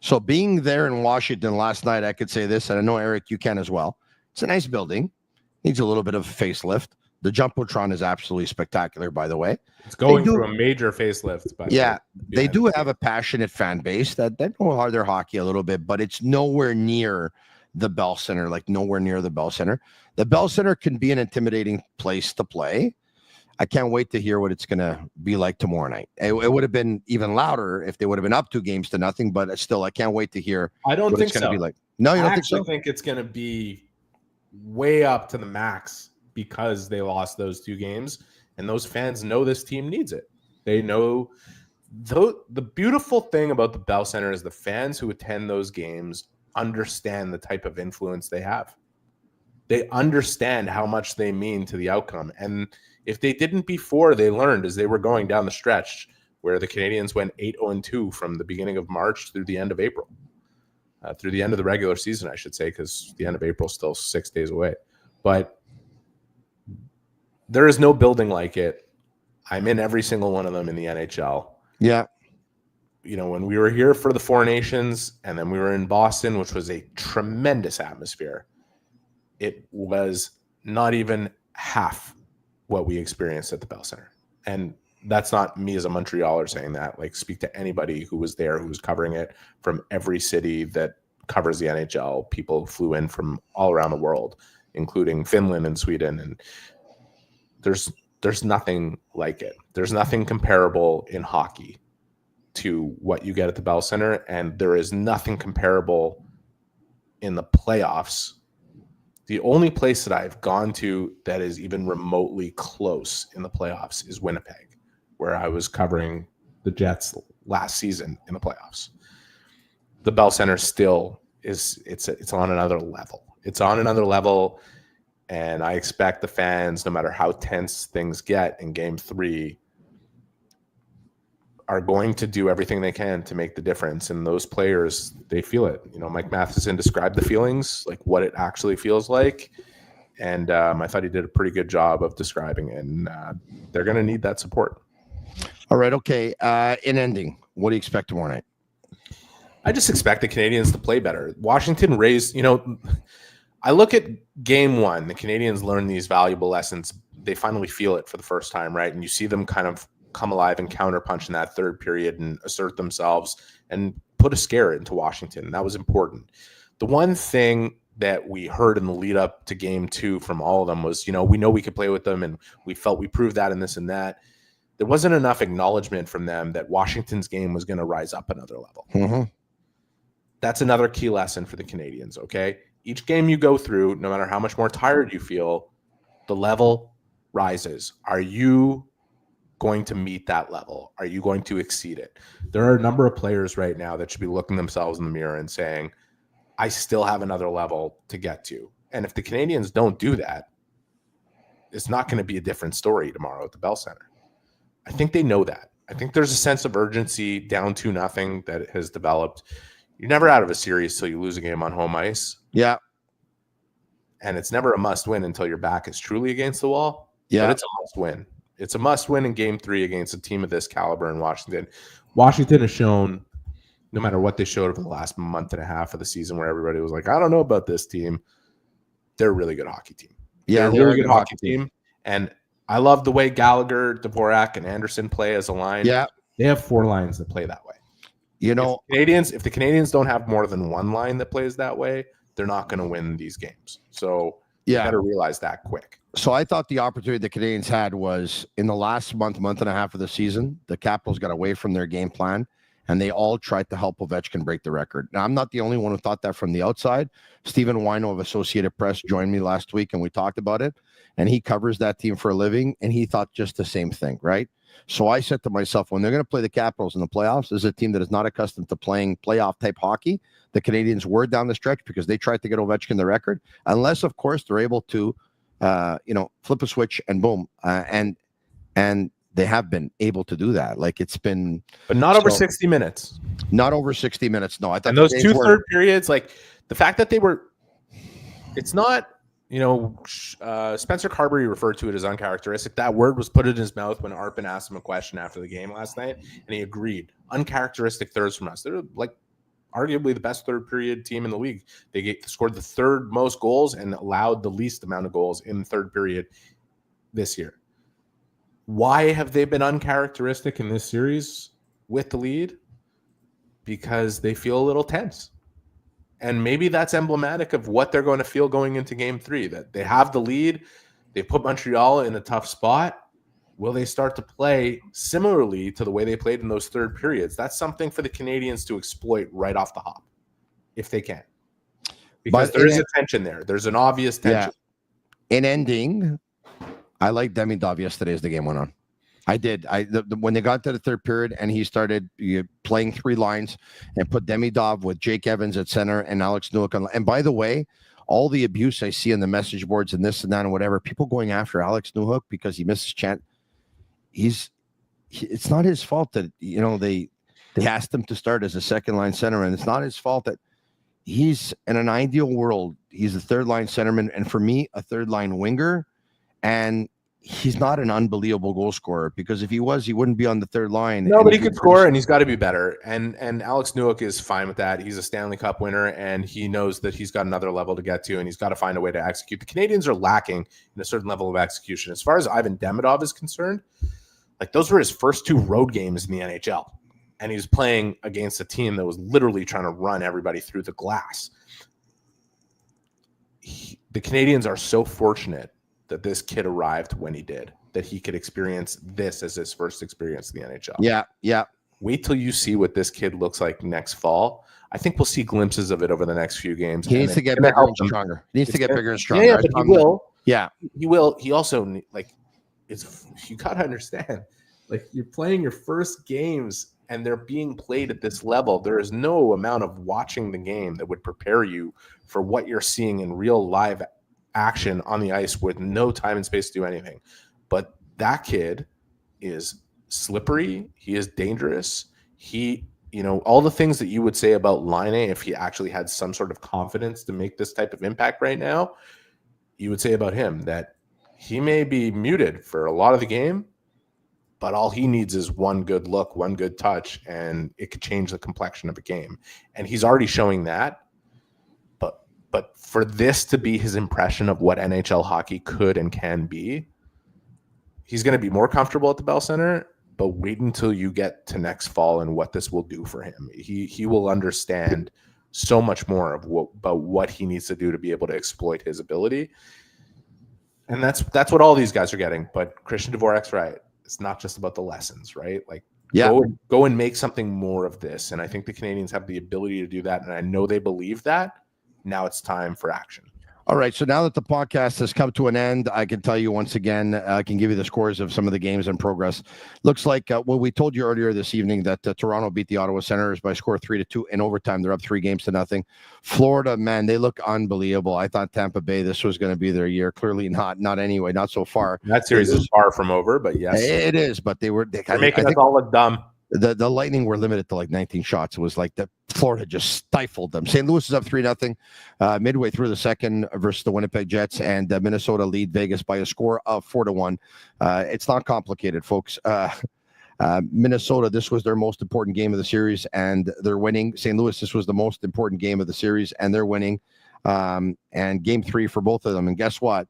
So being there in Washington last night, I could say this, and I know, Eric, you can as well. It's a nice building. Needs a little bit of a facelift. The Jumbotron is absolutely spectacular, by the way. It's going through a major facelift. They do have a passionate fan base that know how their hockey a little bit, but it's nowhere near the Bell Center, like nowhere near the Bell Center. The Bell Center can be an intimidating place to play. I can't wait to hear what it's going to be like tomorrow night. It would have been even louder if they would have been up 2-0, but still, I can't wait to hear what it's going to be like. No, you don't think so? I think it's going to be way up to the max because they lost those 2 games, and those fans know this team needs it. They know the beautiful thing about the Bell Center is the fans who attend those games understand the type of influence they have. They understand how much they mean to the outcome. And if they didn't before, they learned as they were going down the stretch where the Canadiens went 8-2 from the beginning of March through the end of April, through the end of the regular season, I should say, because the end of April is still 6 days away. But there is no building like it. I'm in every single one of them in the NHL. Yeah. You know, when we were here for the Four Nations and then we were in Boston, which was a tremendous atmosphere, it was not even half what we experienced at the Bell Center. And that's not me as a Montrealer saying that. Like, speak to anybody who was there, who was covering it from every city that covers the NHL. People flew in from all around the world, including Finland and Sweden. And there's nothing like it. There's nothing comparable in hockey to what you get at the Bell Center. And there is nothing comparable in the playoffs. The only place that I've gone to that is even remotely close in the playoffs is Winnipeg, where I was covering the Jets last season in the playoffs. The Bell Center still is it's on another level. It's on another level, and I expect the fans, no matter how tense things get in Game 3, are going to do everything they can to make the difference. And those players, they feel it. You know, Mike Matheson described the feelings, like what it actually feels like. And I thought he did a pretty good job of describing it. And they're going to need that support. All right. Okay. In ending, what do you expect tomorrow night? I just expect the Canadiens to play better. Washington raised, you know, I look at Game 1. The Canadiens learned these valuable lessons they finally feel it for the first time, right? And you see them kind of come alive and counterpunch in that third period and assert themselves and put a scare into Washington. And that was important. The one thing that we heard in the lead up to game 2 from all of them was, we know we could play with them and we felt we proved that and this and that. There wasn't enough acknowledgement from them that Washington's game was going to rise up another level. Mm-hmm. That's another key lesson for the Canadiens, okay? Each game you go through, no matter how much more tired you feel, the level rises. Are you going to meet that level? Are you going to exceed it? There are a number of players right now that should be looking themselves in the mirror and saying, I still have another level to get to. And if the Canadiens don't do that, it's not going to be a different story tomorrow at the Bell Center. I think they know that. I think there's a sense of urgency down 2-0 that has developed. You're never out of a series till you lose a game on home ice. Yeah. And it's never a must win until your back is truly against the wall. Yeah. But it's a must win. It's a must win in game 3 against a team of this caliber in Washington. Washington has shown, no matter what they showed over the last month and a half of the season where everybody was like, I don't know about this team, they're a really good hockey team. Yeah, they're a really good hockey team. And I love the way Gallagher, Dvorak, and Anderson play as a line. Yeah. They have 4 lines that play that way. If the Canadiens don't have more than one line that plays that way, they're not going to win these games. So you got to realize that quick. So I thought the opportunity the Canadiens had was in the last month and a half of the season, the Capitals got away from their game plan and they all tried to help Ovechkin break the record. Now, I'm not the only one who thought that from the outside. Stephen Wino of Associated Press joined me last week and we talked about it. And he covers that team for a living. And he thought just the same thing, right? So I said to myself, when they're going to play the Capitals in the playoffs, this is a team that is not accustomed to playing playoff type hockey. The Canadiens were down the stretch because they tried to get Ovechkin the record, unless, of course, they're able to, flip a switch and boom. And they have been able to do that. Like it's been, but not over 60 minutes. Not over 60 minutes. No, I thought and those 2 third periods, like the fact that they were, it's not. Spencer Carberry referred to it as uncharacteristic. That word was put in his mouth when Arpin asked him a question after the game last night, and he agreed. Uncharacteristic thirds from us. They're like arguably the best third period team in the league. They scored the 3rd most goals and allowed the least amount of goals in the 3rd period this year. Why have they been uncharacteristic in this series with the lead? Because they feel a little tense. And maybe that's emblematic of what they're going to feel going into game 3, that they have the lead. They put Montreal in a tough spot. Will they start to play similarly to the way they played in those 3rd periods? That's something for the Canadiens to exploit right off the hop, if they can. Because there is a tension there. There's an obvious tension. Yeah. In ending, I liked Demidov yesterday as the game went on. I did. When they got to the 3rd period and he started playing 3 lines and put Demidov with Jake Evans at center and Alex Newhook. And by the way, all the abuse I see on the message boards and this and that and whatever, people going after Alex Newhook because he missed his chance. It's not his fault that, they asked him to start as a 2nd line center. And it's not his fault that he's in an ideal world. He's a 3rd line centerman. And for me, a 3rd line winger. And he's not an unbelievable goal scorer because if he was, he wouldn't be on the 3rd line. No, but he could score and he's got to be better. And Alex Newhook is fine with that. He's a Stanley Cup winner and he knows that he's got another level to get to and he's got to find a way to execute. The Canadiens are lacking in a certain level of execution. As far as Ivan Demidov is concerned, like those were his first 2 road games in the NHL. And he was playing against a team that was literally trying to run everybody through the glass. The Canadiens are so fortunate that this kid arrived when he did, that he could experience this as his first experience in the NHL. Yeah. Wait till you see what this kid looks like next fall. I think we'll see glimpses of it over the next few games. He needs to get bigger and stronger. He needs to get bigger and stronger. Yeah, but he will. Yeah. He will. He also, you got to understand, like you're playing your first games and they're being played at this level. There is no amount of watching the game that would prepare you for what you're seeing in real live action on the ice with no time and space to do anything. But that kid is slippery. He is dangerous. He, all the things that you would say about Laine if he actually had some sort of confidence to make this type of impact right now, you would say about him that he may be muted for a lot of the game, but all he needs is one good look, one good touch, and it could change the complexion of a game. And he's already showing that. But for this to be his impression of what NHL hockey could and can be, he's going to be more comfortable at the Bell Center, but wait until you get to next fall and what this will do for him. He will understand so much more about what he needs to do to be able to exploit his ability. And that's what all these guys are getting. But Christian Dvorak's right. It's not just about the lessons, right? Like, go and make something more of this. And I think the Canadiens have the ability to do that. And I know they believe that. Now it's time for action. All right, so now that the podcast has come to an end, I can tell you once again, I can give you the scores of some of the games in progress. Looks like, we told you earlier this evening that Toronto beat the Ottawa Senators by score 3-2 in overtime. They're up 3-0. Florida, man, they look unbelievable. I thought Tampa Bay, this was going to be their year. Clearly not anyway, not so far. That series is far from over, but yes. It is, but they're making us all look dumb. The Lightning were limited to like 19 shots. It was like the Florida just stifled them. St. Louis is up 3-0 midway through the second versus the Winnipeg Jets, and Minnesota lead Vegas by a score of 4-1. It's not complicated, folks. Minnesota, this was their most important game of the series, and they're winning. St. Louis, this was the most important game of the series, and they're winning. And game 3 for both of them. And guess what?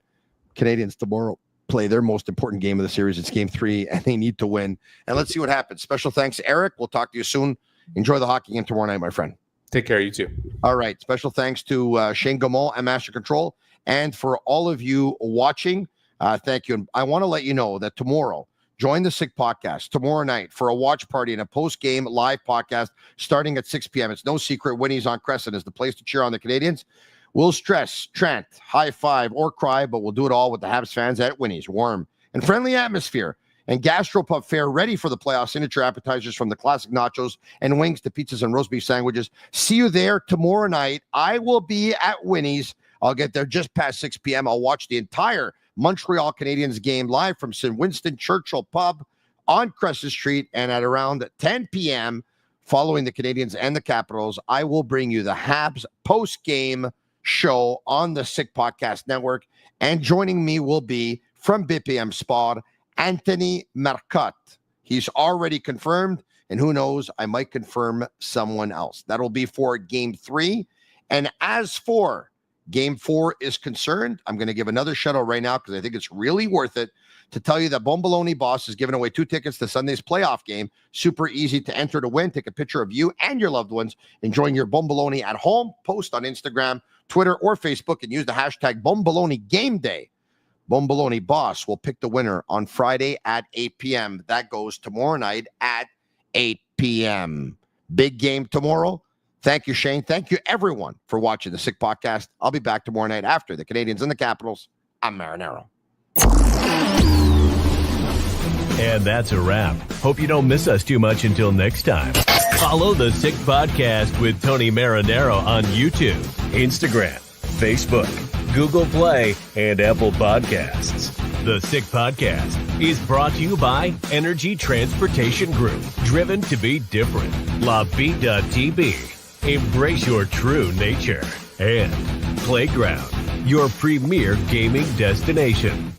Canadiens tomorrow play their most important game of the series. It's game 3, and they need to win. And let's see what happens. Special thanks, Eric. We'll talk to you soon. Enjoy the hockey game tomorrow night, my friend. Take care. You too. All right. Special thanks to Shane Gaumont and Master Control. And for all of you watching, thank you. And I want to let you know that tomorrow, join the Sick Podcast tomorrow night for a watch party and a post-game live podcast starting at 6 p.m. It's no secret Winnie's on Crescent is the place to cheer on the Canadiens. We'll stress, chant, high five, or cry, but we'll do it all with the Habs fans at Winnie's. Warm and friendly atmosphere and gastropub fare ready for the playoffs. Signature appetizers from the classic nachos and wings to pizzas and roast beef sandwiches. See you there tomorrow night. I will be at Winnie's. I'll get there just past 6 p.m. I'll watch the entire Montreal Canadiens game live from St. Winston Churchill Pub on Crescent Street. And at around 10 p.m., following the Canadiens and the Capitals, I will bring you the Habs post-game show on the Sick Podcast Network. And joining me will be from BPM Sport, Anthony Marcotte. He's already confirmed, and who knows, I might confirm someone else. That'll be for game 3. And as for game 4 is concerned, I'm going to give another shout out right now because I think it's really worth it to tell you that Bomboloni Boss is giving away 2 tickets to Sunday's playoff game. Super easy to enter to win. Take a picture of you and your loved ones enjoying your Bomboloni at home. Post on Instagram, Twitter, or Facebook and use the hashtag Bomboloni Game Day. Bomboloni Boss will pick the winner on Friday at 8 p.m. That goes tomorrow night at 8 p.m. Big game tomorrow. Thank you, Shane. Thank you, everyone, for watching the Sick Podcast. I'll be back tomorrow night after the Canadiens and the Capitals. I'm Marinaro. And that's a wrap. Hope you don't miss us too much until next time. Follow the Sick Podcast with Tony Marinaro on YouTube, Instagram, Facebook, Google Play, and Apple Podcasts. The Sick Podcast is brought to you by Energy Transportation Group, driven to be different. LaBi.tb, embrace your true nature. And Playground, your premier gaming destination.